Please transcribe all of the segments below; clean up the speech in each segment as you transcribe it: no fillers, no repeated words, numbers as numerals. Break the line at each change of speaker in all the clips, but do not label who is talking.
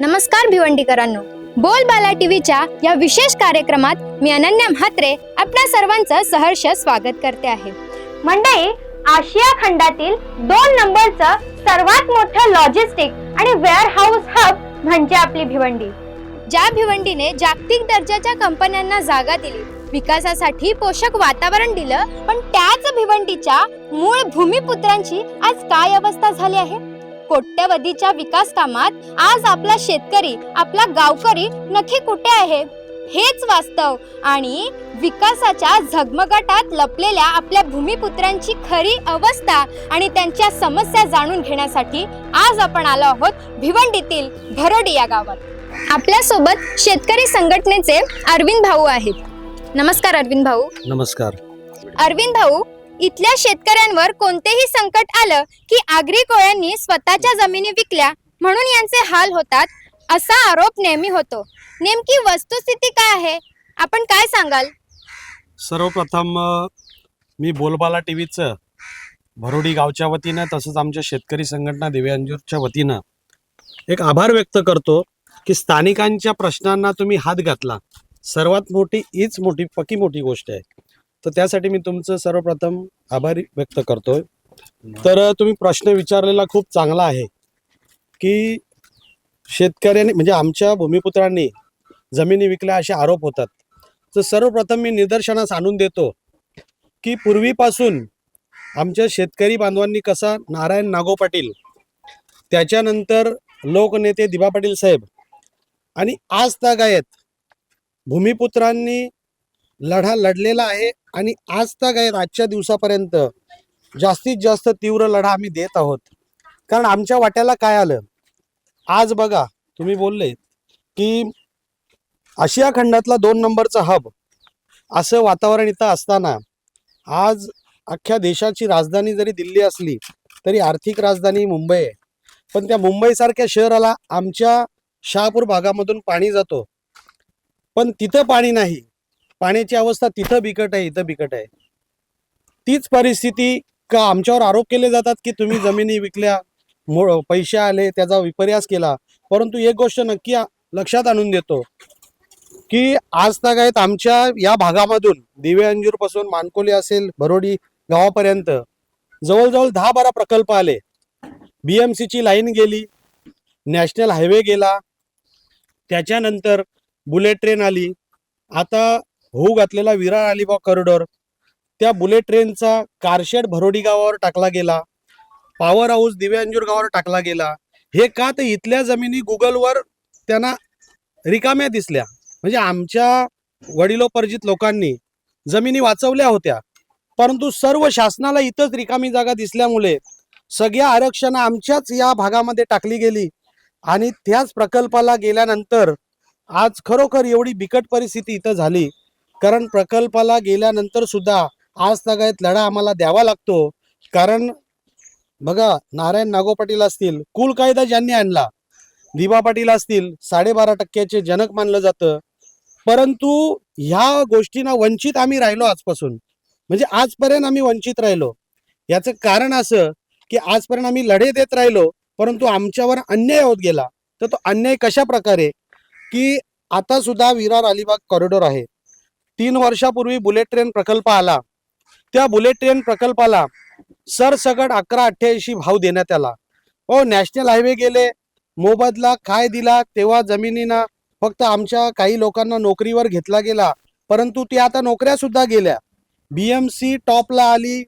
नमस्कार भिवंडीकरांनो, बोलबाला टीव्हीच्या या विशेष कार्यक्रमात मी अनन्या म्हात्रे आपल्या सर्वांचं सहर्ष स्वागत करते आहे।
मंडळी, आशिया खंडातील 2 नंबरचं सर्वात मोठं लॉजिस्टिक आणि वेअरहाऊस हब म्हणजे आपली भिवंडी।
ज्या भिवंडीने जागतिक दर्जाच्या कंपन्यांना जागा दिली, विकासासाठी पोषक वातावरण दिलं, पण त्याच भिवंडीच्या मूळ भूमिपुत्रांची आज काय अवस्था झाली आहे? कोट्यवधीच्या विकास कामात आज आपला शेतकरी, आपला गावकरी नक्की कुठे आहे? हेच वास्तव आणि विकासाच्या झगमगाटात लपलेल्या आपल्या भूमिपुत्रांची खरी अवस्था आणि त्यांच्या समस्या जाणून घेण्यासाठी आज आपण आलो आहोत भिवंडीतील भरोडी या गावात। आपल्या सोबत शेतकरी संघटनेचे अरविंद भाऊ आहेत। नमस्कार अरविंद भाऊ।
नमस्कार।
अरविंद भाऊ, इथल्या शेतकऱ्यांवर कोणतेही संकट आलं की आगरी कोळ्यांनी स्वतःच्या जमिनी विकल्या म्हणून यांचे हाल होतात असा आरोप नेहमी होतो। नेमकी वस्तुस्थिती काय आहे, आपण काय सांगाल?
सर्वप्रथम मी बोलबाला टीव्हीचं भरोडी गावच्या वतीनं तसंच आमच्या शेतकरी संघटना दिव्यांजूरच्या वतीनं एक आभार व्यक्त करतो की स्थानिकांच्या प्रश्नांना तुम्ही हात घातला। सर्वात मोठी हीच मोठी गोष्ट आहे, तर त्यासाठी मी तुमचं सर्वप्रथम आभार व्यक्त करतोय। तर तुम्ही प्रश्न विचारलेला खूप चांगला आहे की शेतकऱ्यांनी म्हणजे आमच्या भूमिपुत्रांनी जमिनी विकल्या असे आरोप होतात। तर सर्वप्रथम मी निदर्शनास आणून देतो की पूर्वीपासून आमच्या शेतकरी बांधवांनी कसा नारायण नागो पाटील, त्याच्यानंतर लोकनेते दिबा पाटील साहेब आणि आज तागायत भूमिपुत्रांनी लढा लढलेला आहे आणि आज तागायत आजच्या दिवसापर्यंत जास्तीत जास्त तीव्र लढा आम्ही देत आहोत। कारण आमच्या वाट्याला काय आलं, आज बघा तुम्ही बोलले की आशिया खंडातला 2 नंबरचा हब असं वातावरण इथं असताना आज अख्ख्या देशाची राजधानी जरी दिल्ली असली तरी आर्थिक राजधानी मुंबई आहे। पण त्या मुंबईसारख्या शहराला आमच्या शहापूर भागामधून पाणी जातो, पण तिथं पाणी नाही। पाण्याची अवस्था तिथं बिकट आहे, इथं बिकट आहे। तीच परिस्थिती का आमच्यावर आरोप केले जातात की तुम्ही जमिनी विकल्या, पैसे आले, त्याचा विपर्यास केला। परंतु एक गोष्ट नक्की लक्षात आणून देतो की आज तागायत आमच्या या भागामधून दिव्यांजूर पासून मानकोली असेल भरोडी गावापर्यंत जवळजवळ 10-12 प्रकल्प आले। BMC ची लाईन गेली, नॅशनल हायवे गेला, त्याच्यानंतर बुलेट ट्रेन आली, आता होऊ घातलेला विरार अलिबाग कॉरिडॉर, त्या बुलेट ट्रेनचा कारशेड भरोडी गावावर टाकला गेला, पॉवर हाऊस दिव्यांजूर गावावर टाकला गेला। हे का तर इथल्या जमिनी गुगलवर त्यांना रिकाम्या दिसल्या। म्हणजे आमच्या वडिलोपर्जित लोकांनी जमिनी वाचवल्या होत्या, परंतु सर्व शासनाला इथंच रिकामी जागा दिसल्यामुळे सगळ्या आरक्षण आमच्याच या भागामध्ये टाकली गेली आणि त्याच प्रकल्पाला गेल्यानंतर आज खरोखर एवढी बिकट परिस्थिती इथं झाली। कारण प्रकल्पाला गेल्यानंतर सुद्धा आज तागायत लढा आम्हाला द्यावा लागतो। कारण बघा, नारायण नागो पाटील असतील, कुल कायदा ज्यांनी आणला, दिबा पाटील असतील, 12.5% जनक मानलं जातं, परंतु ह्या गोष्टींना वंचित आम्ही राहिलो आजपासून। म्हणजे आजपर्यंत आम्ही वंचित राहिलो। याचं कारण असं की आजपर्यंत आम्ही लढे देत राहिलो, परंतु आमच्यावर अन्याय होत गेला। तर तो अन्याय कशा प्रकारे की आता सुद्धा विरार अलिबाग कॉरिडॉर आहे, 3 वर्षापूर्वी बुलेट ट्रेन प्रकल्प आला, त्या बुलेट ट्रेन प्रकल्पाला सरसकट 11.88 भाव देण्यात आला। नॅशनल हायवे गेले, मोबदला काय दिला, तेव्हा जमिनीना फक्त आमच्या काही लोकांना नोकरीवर घेतला गेला, परंतु ते आता नोकऱ्या सुद्धा गेल्या। BMC टॉपला आली,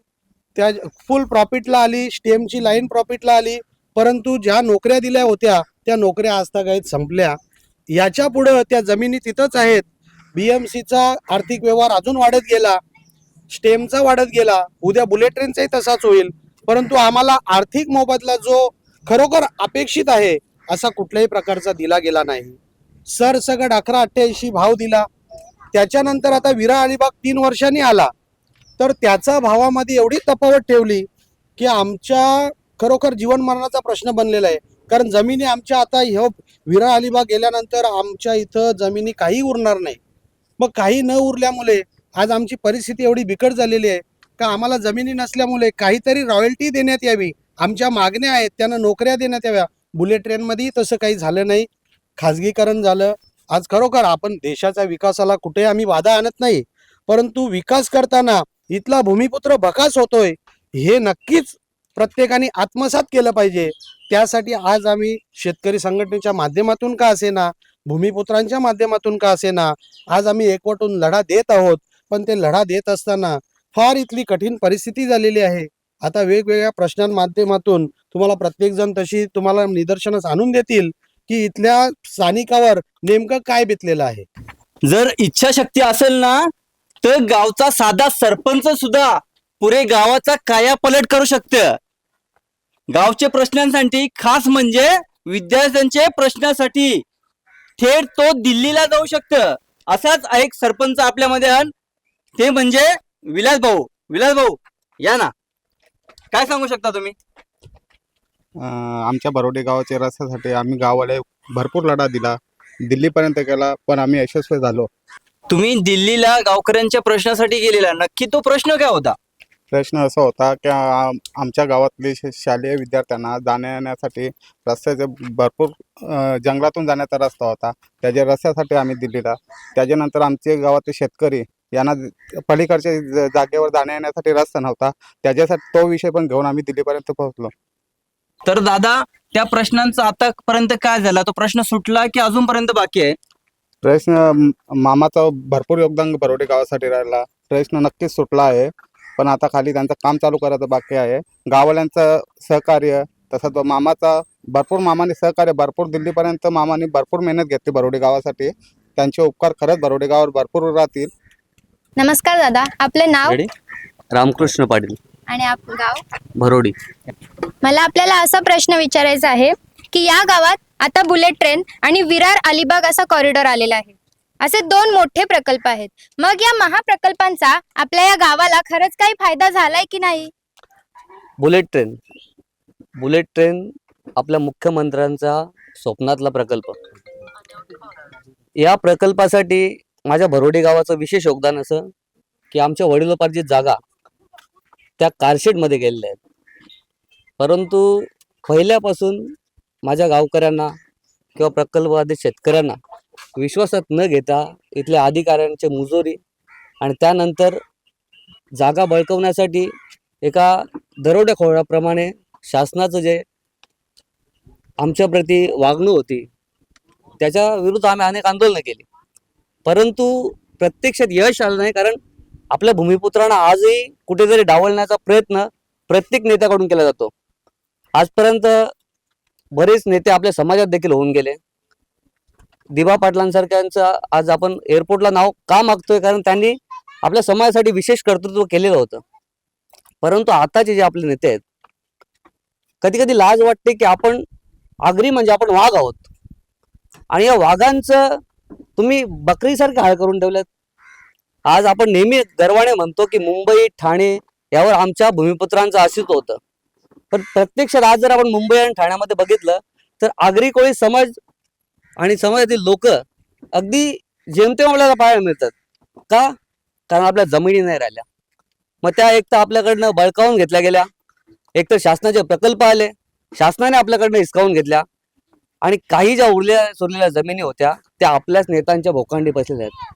त्या फुल प्रॉफिटला आली, स्टेमची लाईन प्रॉफिटला आली, परंतु ज्या नोकऱ्या दिल्या होत्या त्या नोकऱ्या आज तागायत संपल्या। याच्या पुढं त्या जमिनी तिथंच आहेत। BMCचा आर्थिक व्यवहार अजून वाढत गेला, स्टेमचा वाढत गेला, उद्या बुलेट ट्रेनचाही तसाच होईल। परंतु आम्हाला आर्थिक मोबदला जो खरोखर अपेक्षित आहे असा कुठल्याही प्रकारचा दिला गेला नाही। सरसकट 11.88 भाव दिला। त्याच्यानंतर आता विरार अलिबाग 3 वर्षांनी आला, तर त्याचा भावामध्ये एवढी तफावत ठेवली की आमच्या खरोखर जीवन मरणाचा प्रश्न बनलेला आहे। कारण जमिनी आमच्या आता विरार अलिबाग गेल्यानंतर आमच्या इथं जमिनी काही उरणार नाही। मग काही न उरल्यामुळे आज आमची परिस्थिती एवढी बिकट झालेली आहे का आम्हाला जमिनी नसल्यामुळे काहीतरी रॉयल्टी देण्यात यावी, आमच्या मागण्या आहेत त्यांना नोकऱ्या देण्यात याव्या। बुलेट ट्रेनमध्ये तसं काही झालं नाही। खाजगीकरण झालं. आज खरोखर आपण देशाच्या विकासाला कुठे आम्ही बाधा आणत नाही, परंतु विकास करताना इथला भूमिपुत्र बकास होतोय हे नक्कीच प्रत्येकाने आत्मसात केलं पाहिजे. त्यासाठी आज आम्ही शेतकरी संघटनेच्या माध्यमातून का असेना, भूमिपुत्रांच्या माध्यमातून का असेना, आज आम्ही एकवटून लढा देत आहोत. पण ते लढा देत असताना फार इथली कठीण परिस्थिती झालेली आहे. आता वेगवेगळ्या प्रश्नांमाध्यमातून तुम्हाला प्रत्येकजण तशी तुम्हाला निदर्शनास आणून देतील की इथल्या स्थानिकावर नेमकं काय बितलेलं आहे.
जर इच्छाशक्ती असेल ना तर गावचा साधा सरपंच सुद्धा पुरे गावाचा कायापालट करू शकतं. गावच्या प्रश्नांसाठी, खास म्हणजे विद्यार्थ्यांच्या प्रश्नासाठी थेट तो दिल्लीला जाऊ शकतं. असाच एक सरपंच आपल्यामध्ये आहे, ते म्हणजे विलास भाऊ. विलास भाऊ या ना, काय सांगू शकता तुम्ही?
आमच्या बरोडे गावाच्या रस्त्यासाठी आम्ही गावाला भरपूर लढा दिला, दिल्लीपर्यंत केला, पण आम्ही यशस्वी झालो.
तुम्ही दिल्लीला गावकऱ्यांच्या प्रश्नासाठी गेलेला, नक्की तो प्रश्न काय होता?
प्रश्न असा होता की आमच्या गावातले शालेय विद्यार्थ्यांना जाण्या येण्यासाठी रस्त्याचे भरपूर जंगलातून जाण्याचा रस्ता होता, त्याच्या रस्त्यासाठी आम्ही दिल्लीला. त्याच्यानंतर आमचे गावातले शेतकरी यांना पलीकडच्या जागेवर जाण्या येण्यासाठी रस्ता नव्हता, त्याच्यासाठी तो विषय पण घेऊन आम्ही दिल्लीपर्यंत पोहोचलो.
तर दादा, त्या प्रश्नांचा आतापर्यंत काय झाला? तो प्रश्न सुटला की अजूनपर्यंत बाकी आहे?
प्रश्न मामाचं भरपूर योगदान बरोडे गावासाठी राहिला, प्रश्न नक्कीच सुटला आहे, पण आता खाली त्यांचं काम चालू करायचं बाकी आहे. गाववाल्यांचं सहकार्य, तसंच मामाने सहकार्य भरपूर, दिल्लीपर्यंत मामाने भरपूर मेहनत घेतली बरोडे गावासाठी. त्यांचे उपकार खरंच बरोडे गावावर भरपूर राहतील.
नमस्कार दादा, आपले नाव
रामकृष्ण पाटील,
आणि गाव?
भरोडी.
मला आपल्याला असा प्रश्न विचारायचा आहे की या गावात आता बुलेट ट्रेन आणि विरार अलिबाग असा कॉरिडॉर आलेला आहे. असे 2 मोठे प्रकल्प आहेत. मग या महाप्रकल्पांचा आपल्या या गावाला खरंच काही फायदा झालाय की नाही?
बुलेट ट्रेन आपल्या मुख्यमंत्र्यांचा स्वप्नातला प्रकल्प. या प्रकल्पासाठी माझ्या भरोडे गावाचं विशेष योगदान असं की आमच्या वडिलोपार्जित जागा त्या कारशेडमध्ये गेलेल्या आहेत. परंतु पहिल्यापासून माझ्या गावकऱ्यांना किंवा प्रकल्पबाधित शेतकऱ्यांना विश्वासात न घेता इथल्या अधिकाऱ्यांची मुजोरी आणि त्यानंतर जागा बळकवण्यासाठी एका दरोडेखोराप्रमाणे शासनाचं जे आमच्याप्रती वागणूक होती त्याच्या विरुद्ध आम्ही अनेक आंदोलनं केली, परंतु प्रत्यक्षात यश आलं नाही. कारण आपल्या भूमिपुत्रांना आजही कुठेतरी डावलण्याचा प्रयत्न प्रत्येक नेत्याकडून केला जातो. आजपर्यंत बरेच नेते आपल्या समाजात देखील होऊन गेले. दिबा पाटलांसारख्यांचं आज आपण एअरपोर्टला नाव का मागतोय? कारण त्यांनी आपल्या समाजासाठी विशेष कर्तृत्व केलेलं होतं. परंतु आताचे जे आपले नेते आहेत, कधी कधी लाज वाटते की आपण आगरी म्हणजे आपण वाघ आहोत, आणि या वाघांचं तुम्ही बकरीसारखे हाल करून ठेवलेत. आज आपण नेहमी गर्वाने म्हणतो की मुंबई, ठाणे यावर आमच्या भूमिपुत्रांचं अस्तित्व होतं, पण प्रत्यक्षात आज जर आपण मुंबई आणि ठाण्यामध्ये बघितलं तर आगरी कोळी समाज आणि समाजातील लोक अगदी जेमतेम आपल्याला पाहायला मिळतात. का? कारण आपल्या जमिनी नाही राहिल्या. मग त्या एक तर आपल्याकडनं बळकावून घेतल्या गेल्या, एक तर शासनाचे प्रकल्प आले, शासनाने आपल्याकडनं हिसकावून घेतल्या, आणि काही ज्या उरल्या सोडलेल्या जमिनी होत्या त्या आपल्याच नेत्यांच्या भोकांडी बसलेल्या आहेत.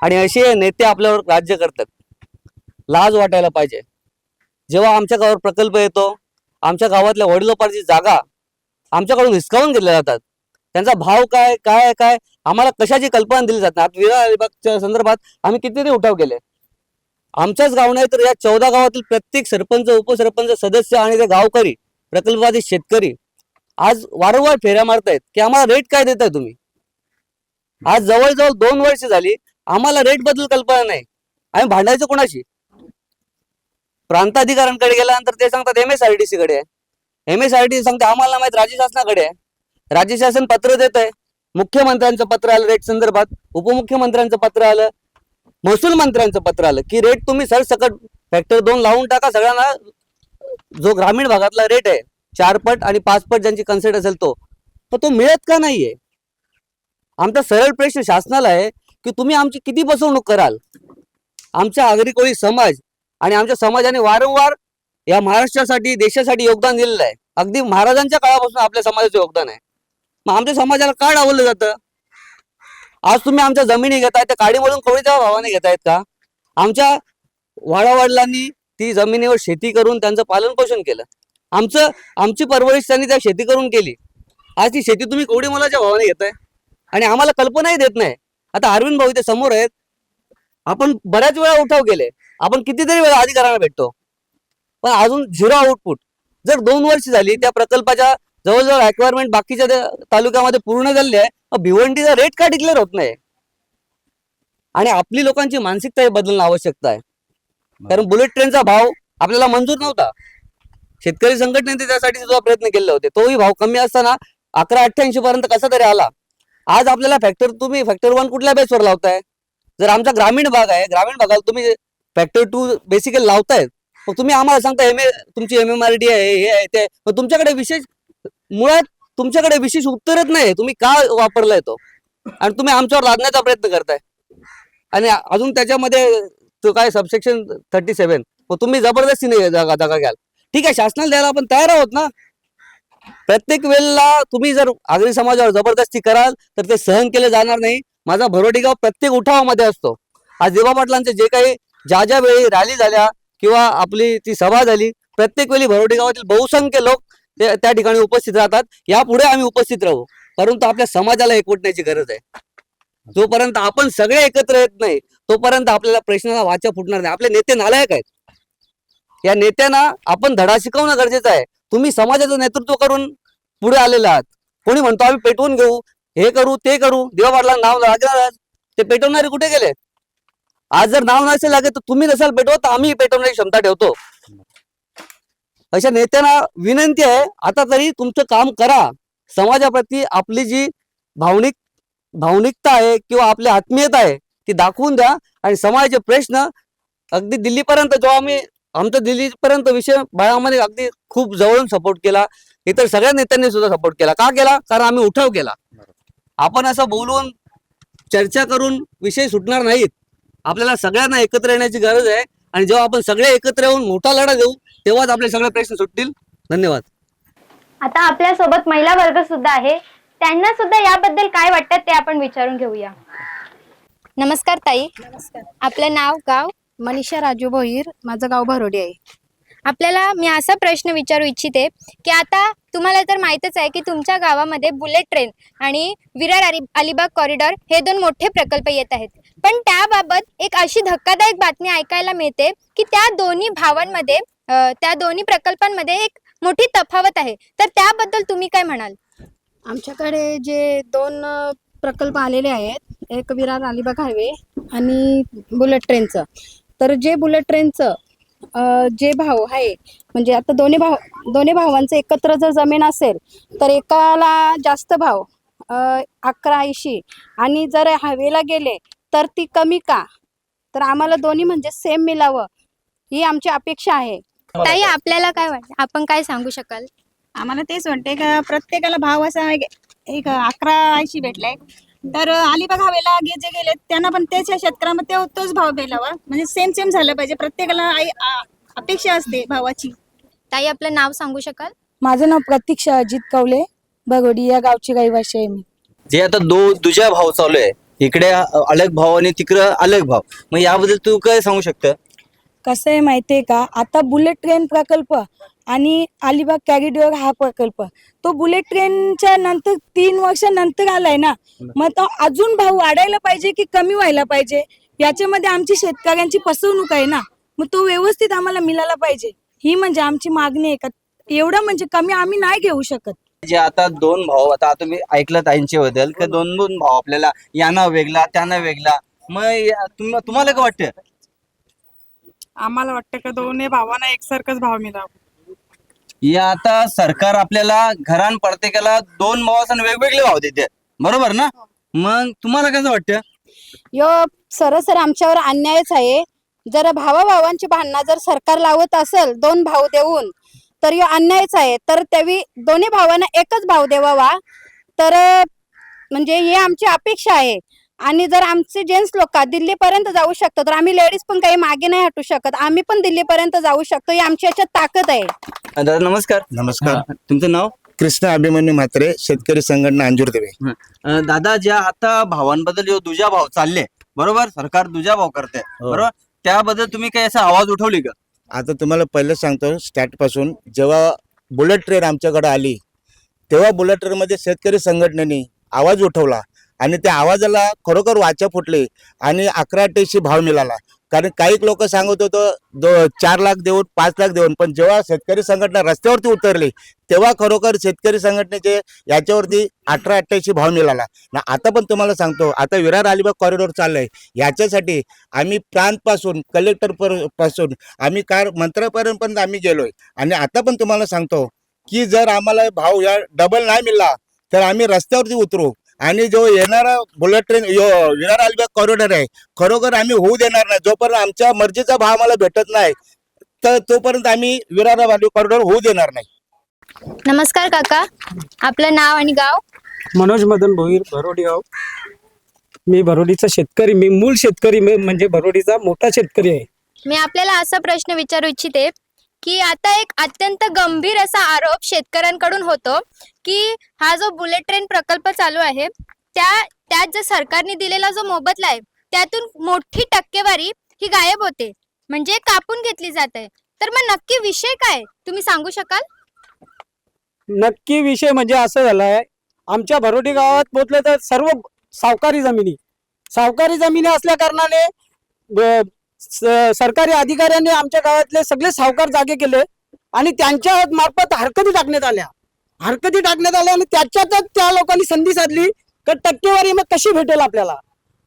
आणि असे नेते आपल्यावर राज्य करतात. लाज वाटायला पाहिजे. जेव्हा आमच्या गावावर प्रकल्प येतो, आमच्या गावातल्या वडिलोपार्जित जागा आमच्याकडून हिसकावून घेतल्या जातात, त्यांचा भाव काय काय काय आम्हाला कशाची कल्पना दिली जात नाही. विरार अलिबागच्या संदर्भात आम्ही कितीतरी उठाव केले. आमच्याच गाव नाही तर या 14 गावातील प्रत्येक सरपंच, उपसरपंच, सदस्य आणि ते गावकरी, प्रकल्पवादी शेतकरी आज वारंवार फेऱ्या मारतायत की आम्हाला रेट काय देताय तुम्ही. आज जवळजवळ 2 वर्ष झाली आम्हाला रेट बद्दल कल्पना नाही. आम्ही भांडायचं कोणाशी? प्रांताधिकाऱ्यांकडे गेल्यानंतर ते सांगतात MSRDC कडे आहे. MSRDC सांगते आम्हाला माहित राज्य शासनाकडे आहे. राज्य शासन पत्र देत आहे, मुख्यमंत्र्यांचं पत्र आलं रेट संदर्भात, उपमुख्यमंत्र्यांचं पत्र आलं, महसूल मंत्र्यांचं पत्र आलं की रेट तुम्ही सरसकट फॅक्टर 2 लावून टाका सगळ्यांना. जो ग्रामीण भागातला रेट आहे 4 पट आणि 5 पट ज्यांची कन्सेट असेल तो मिळत का नाहीये? आमचा सरळ प्रश्न शासनाला आहे की तुम्ही आमची किती फसवणूक कराल? आमच्या आगरी कोळी समाज आणि आमच्या समाजाने वारंवार या महाराष्ट्रासाठी, देशासाठी योगदान दिलेलं आहे. अगदी महाराजांच्या काळापासून आपल्या समाजाचं योगदान आहे. मग आमच्या समाजाला का डावललं जातं? आज तुम्ही आमच्या जमिनी घेताय त्या काडीमधून कवडीच्या भावाने घेतायत का? आमच्या वाडावडिलांनी ती जमिनीवर शेती करून त्यांचं पालन पोषण केलं. आमची परवरिश त्यांनी त्या शेती करून केली. आज ती शेती तुम्ही कवडी मोलाच्या भावाने घेताय आणि आम्हाला कल्पनाही देत नाही. आता अरविंद भाऊ इथे समोर आहेत. आपण बऱ्याच वेळा उठाव केले, आपण कितीतरी वेळा अधिकाऱ्यांना भेटतो, पण अजून झिरो आउटपुट. जर 2 वर्ष झाली त्या प्रकल्पाच्या जवळजवळ रिक्वायरमेंट बाकीच्या तालुक्यामध्ये पूर्ण झाली आहे, भिवंडीचा रेट का डिक्लेअर होत नाही? आणि आपली लोकांची मानसिकता बदलणं आवश्यकता आहे. कारण बुलेट ट्रेनचा भाव आपल्याला मंजूर नव्हता. शेतकरी संघटनेने त्यासाठी सुद्धा प्रयत्न केले होते. तोही भाव कमी असताना 1188 पर्यंत कसा तरी आला. आज आपल्याला तुम्ही फॅक्टर 1 कुठल्या बेसवर लावताय? जर आमचा ग्रामीण भाग आहे, ग्रामीण भागाला तुम्ही फॅक्टर 2 बेसिकली लावतायत, मग तुम्ही आम्हाला सांगता तुमची MMRD आहे, हे आहे ते, मग तुमच्याकडे विशेष उत्तरच नाही. तुम्ही का वापरलाय तो? आणि तुम्ही आमच्यावर लादण्याचा प्रयत्न करताय. आणि अजून त्याच्यामध्ये तो काय सबसेक्शन 37, मग तुम्ही जबरदस्तीने जागा घ्याल. ठीक आहे, शासनाला द्यायला आपण तयार आहोत ना. प्रत्येक वेळेला तुम्ही जर आगरी समाजावर जबरदस्ती कराल तर ते सहन केले जाणार नाही. माझा भरोडी गाव प्रत्येक उठावामध्ये असतो. आज देवा पाटलांचे जे काही ज्या वेळी रॅली झाल्या किंवा आपली ती सभा झाली, प्रत्येक वेळी भरोडी गावातील बहुसंख्य लोक त्या ठिकाणी उपस्थित राहतात. यापुढे आम्ही उपस्थित राहू, परंतु आपल्या समाजाला एकवटण्याची गरज आहे. जोपर्यंत आपण सगळे एकत्र येत नाही तोपर्यंत आपल्याला प्रश्नाला वाचा फुटणार नाही. आपले नेते नालायक आहेत. या नेत्यांना आपण धडा शिकवणं गरजेचं आहे. तुम्ही समाजाचं नेतृत्व करून पुढे आलेले आहात. कोणी म्हणतो आम्ही पेटवून घेऊ, हे करू ते करू, देवा पाटला नाव लागणार, ते पेटवणारे कुठे गेले? आज जर नाव नसेल लागेल तर तुम्ही नसाल पेटवत तर आम्ही पेटवण्याची क्षमता ठेवतो. अशा नेत्यांना विनंती आहे, आता तरी तुमचं काम करा. समाजाप्रती आपली जी भावनिकता आहे किंवा आपली आत्मीयता आहे ती दाखवून द्या. आणि समाजाचे प्रश्न अगदी दिल्लीपर्यंत, जेव्हा आमचा दिल्लीपर्यंत विषय बाळामध्ये अगदी खूप जवळून सपोर्ट केला. इतर सगळ्या नेत्यांनी सुद्धा सपोर्ट केला. का केला? कारण आम्ही उठाव केला. आपण असं बोलून चर्चा करून विषय सुटणार नाहीत. आपल्याला सगळ्यांना एकत्र येण्याची गरज आहे. आणि जेव्हा आपण सगळे एकत्र येऊन मोठा लढा देऊ तेव्हाच आपले सगळे प्रश्न सुटतील. धन्यवाद.
आता आपल्या सोबत महिला वर्ग सुद्धा आहे, त्यांना सुद्धा याबद्दल काय वाटतं ते आपण विचारून घेऊया.
नमस्कार ताई. आपलं नाव, गाव?
मनीषा राजू भोईर, माझं गाव भरोडी आहे.
आपल्याला मी असा प्रश्न विचारू इच्छिते की आता तुम्हाला तर माहीतच आहे की तुमच्या गावामध्ये बुलेट ट्रेन आणि विरार अलिबाग कॉरिडॉर हे 2 मोठे प्रकल्प येत आहेत. पण त्याबाबत एक अशी धक्कादायक बातमी ऐकायला मिळते की त्या दोन्ही प्रकल्पांमध्ये एक मोठी तफावत आहे. तर त्याबद्दल तुम्ही काय म्हणाल?
आमच्याकडे जे 2 प्रकल्प आलेले आहेत, एक विरार अलिबाग हायवे आणि बुलेट ट्रेनचं. तर जे बुलेट ट्रेनचं जे भाव आहे, म्हणजे आता दोन्ही भावांचं एकत्र जर जमीन असेल तर एकाला जास्त भाव 1180 आणि जर हायवेला गेले तर ती कमी का? तर आम्हाला दोन्ही म्हणजे सेम मिळावं ही आमची अपेक्षा आहे.
ताई, आपल्याला काय वाटतं? आपण काय सांगू शकाल?
आम्हाला तेच वाटते का प्रत्येकाला भाव असा एक 1180 भेटलाय, तर अलिबाग हवेला जे गेले त्यांना पण त्याच्या शेतकऱ्यामध्ये तोच भाव भेटावा, म्हणजे सेम झालं पाहिजे. प्रत्येकाला अपेक्षा असते भावाची.
ताई, आपलं नाव सांगू शकाल?
माझं नाव प्रतीक्षा अजित कवले, भगोडी या गावची रहिवासी आहे मी.
जे आता दुजा भाव चालू आहे, इकडे अलग भाव आणि तिकडे अलग भाव, मग याबद्दल तू काय सांगू शकतं?
कसं आहे माहितीये का, आता बुलेट ट्रेन प्रकल्प आणि अलिबाग कॉरिडॉर हा प्रकल्प, तो बुलेट ट्रेनच्या नंतर 3 वर्षानंतर आलाय ना, मग तो अजून भाव वाढायला पाहिजे की कमी व्हायला पाहिजे? याच्यामध्ये आमची शेतकऱ्यांची फसवणूक आहे ना, मग तो व्यवस्थित आम्हाला मिळाला पाहिजे, ही म्हणजे आमची मागणी आहे. का एवढं म्हणजे कमी आम्ही नाही घेऊ शकत.
जे आता 2 भाव, आता तुम्ही ऐकलं त्यांच्या बद्दल की 2 भाव, आपल्याला याना वेगळा त्याना वेगळा, मग तुम्हाला काय वाटतं?
आम्हाला वाटतं का दोन्ही भावांना एकसारखाच भाव मिळावा.
या आता सरकार आपल्याला घरान प्रत्येकाला 2 भावांना वेगवेगळे भाव देते, बरोबर ना? मग तुम्हाला कसं वाटतं?
यो सरासर आमच्यावर अन्यायच आहे. जर भावाभावांची भांडणं जर सरकार लावत असेल 2 भाव देऊन, तर यो अन्यायच आहे. तर त्यावेळी दोन्ही भावांना एकच भाव द्यावा, तर म्हणजे हे आमची अपेक्षा आहे. आणि जर आमचे जेंट्स लोक दिल्लीपर्यंत जाऊ शकतो तर आम्ही लेडीज पण काही मागे नाही हटू शकत. आम्ही पण दिल्लीपर्यंत जाऊ शकतो, ही आमची याच्यात ताकद आहे.
दादा नमस्कार.
नमस्कार.
तुमचं नाव?
कृष्ण अभिमन्यू म्हात्रे, शेतकरी संघटना अंजूरदेवे.
दादा, ज्या आता भावांबद्दल जो दुजा भाव चालले, बरोबर, सरकार दुजा भाव करते, बरोबर, त्याबद्दल तुम्ही काही असा आवाज उठवली का?
आता तुम्हाला पहिलं सांगतो स्टार्ट पासून, जेव्हा बुलेट ट्रेन आमच्याकडे आली तेव्हा बुलेट ट्रेनमध्ये शेतकरी संघटनेने आवाज उठवला आणि त्या आवाजाला खरोखर वाचा फुटली आणि 1188 भाव मिळाला. कारण काही लोक सांगत होतं 4 लाख देऊन 5 लाख देऊन, पण जेव्हा शेतकरी संघटना रस्त्यावरती उतरली तेव्हा खरोखर शेतकरी संघटनेचे याच्यावरती 1888 भाव मिळाला ना. आता पण तुम्हाला सांगतो, आता विरार अलिबाग कॉरिडॉर चाललंय, याच्यासाठी आम्ही प्रांतपासून कलेक्टर पासून आम्ही मंत्र्यापर्यंत पण आम्ही गेलोय. आणि आता पण तुम्हाला सांगतो की जर आम्हाला भाव या डबल नाही मिळाला तर आम्ही रस्त्यावरती उतरू आणि जो येणारा bullet train Virar Alibag corridor आहे खरोखर आम्ही होऊ देणार नाही. जोपर्यंत आमच्या मर्जीचा भाव आम्हाला भेटत नाही तर तोपर्यंत आम्ही विरार अलिबाग कॉरिडॉर होऊ देणार नाही.
नमस्कार काका, आपलं नाव आणि गाव?
मनोज मदन भोईर, भरोडी गाव. मी भरोडीचा शेतकरी, मी मूळ शेतकरी, म्हणजे भरोडीचा मोठा शेतकरी आहे.
मी आपल्याला असा प्रश्न विचारू इच्छिते की आता एक अत्यंत गंभीर असा आरोप शेतकऱ्यांकडून होतो की हा जो बुलेट ट्रेन प्रकल्प चालू आहे त्यात जो सरकारने दिलेला जो मोबदला आहे त्यातून मोठी टक्केवारी ही गायब होते, म्हणजे कापून घेतली जाते. तर मग नक्की विषय काय तुम्ही सांगू शकाल?
नक्की विषय म्हणजे असं झालं आहे, आमच्या भरोडी गावात पोहोचले तर सर्व सावकारी जमिनी असल्या कारणाने सरकारी अधिकाऱ्यांनी आमच्या गावातले सगळे सावकार जागे केले आणि त्यांच्या मार्फत हरकती टाकण्यात आल्या आणि त्याच्यातच त्या लोकांनी संधी साधली की टक्केवारी मग कशी भेटेल आपल्याला.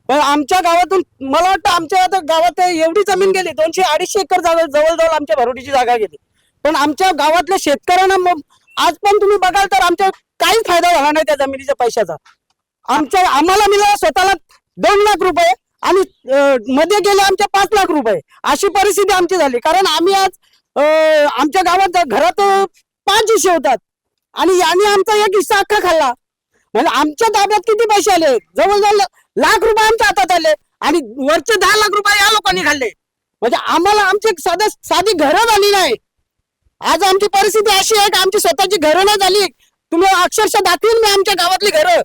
पण आमच्या गावातून मला वाटतं आमच्या आता गावात एवढी जमीन गेली, 200-250 एकर जागा जवळजवळ आमच्या भरोडीची जागा गेली. पण आमच्या गावातल्या शेतकऱ्यांना आज पण तुम्ही बघाल तर आमच्या काहीच फायदा झाला नाही त्या जमिनीच्या पैशाचा. आम्हाला मिळाला स्वतःला 2 लाख रुपये आणि मध्ये गेले आमच्या 5 लाख रुपये, अशी परिस्थिती आमची झाली. कारण आम्ही आज आमच्या गावात घरात 5 हिस्से होतात आणि याने आमचा एक हिस्सा अख्खा खाल्ला. म्हणजे आमच्या ताब्यात किती पैसे आले, जवळजवळ लाख रुपये आमच्या हातात आले आणि वरचे 10 लाख रुपये या लोकांनी खाल्ले. म्हणजे आम्हाला आमची साधी घरं झाली नाही. आज आमची परिस्थिती अशी आहे की आमची स्वतःची घरं नाही झाली. तुम्ही अक्षरशः दाखवीन मी आमच्या गावातली घरं,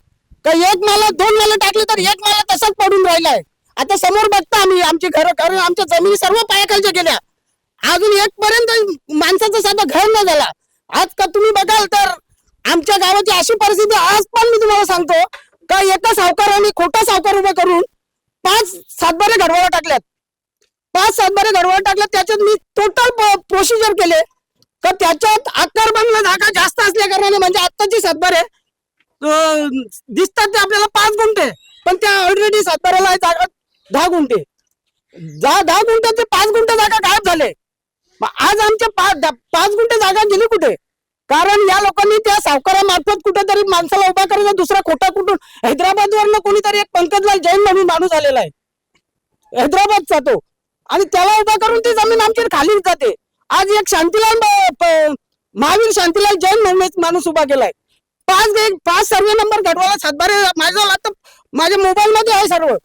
का एक माला 2 माला टाकले तर एक माला तसाच पडून राहिलाय. आता समोर बघता आम्ही आमची घरं, कारण आमच्या जमिनी सर्व पायाखालच्या गेल्या. अजून एक पर्यंत माणसाचं साधं घर नाही झाला. आज का तुम्ही बघाल तर आमच्या गावाची अशी परिस्थिती. आज पण मी तुम्हाला सांगतो का एका सावकाराने खोटा सावकार उभा करून 5 सातबारे घडवायला टाकल्यात. 5 सातबारे घडवायला टाकल्यात. त्याच्यात मी टोटल प्रोसिजर केले का त्याच्यात आकारबंदला जागा जास्त असल्या कारणाने, म्हणजे आत्ताची सातबारे दिसतात ते आपल्याला 5 गुंठे, पण त्या ऑलरेडी सातबाऱ्याला आहे जागा 10 गुंठे. 10 गुंठ्याचे 5 गुंठे जागा गायब झाले. आज आमच्या 5 गुंठे जागा गेली कुठे? कारण या लोकांनी त्या सावकारामार्फत कुठेतरी माणसाला उभा करायचा दुसरा खोटा कुठून हैदराबाद वरनं कोणीतरी एक पंकजलाल जैन म्हणून माणूस आलेला आहे हैदराबादचा तो, आणि त्याला उभा करून ती जमीन आमची खाली जाते. आज एक महावीर शांतीलाल जैन म्हणून एक माणूस उभा केलाय. 5 सर्वे नंबर घडवायला सातबारे माझ्या आता माझ्या मोबाईल मध्ये आहे सर्व.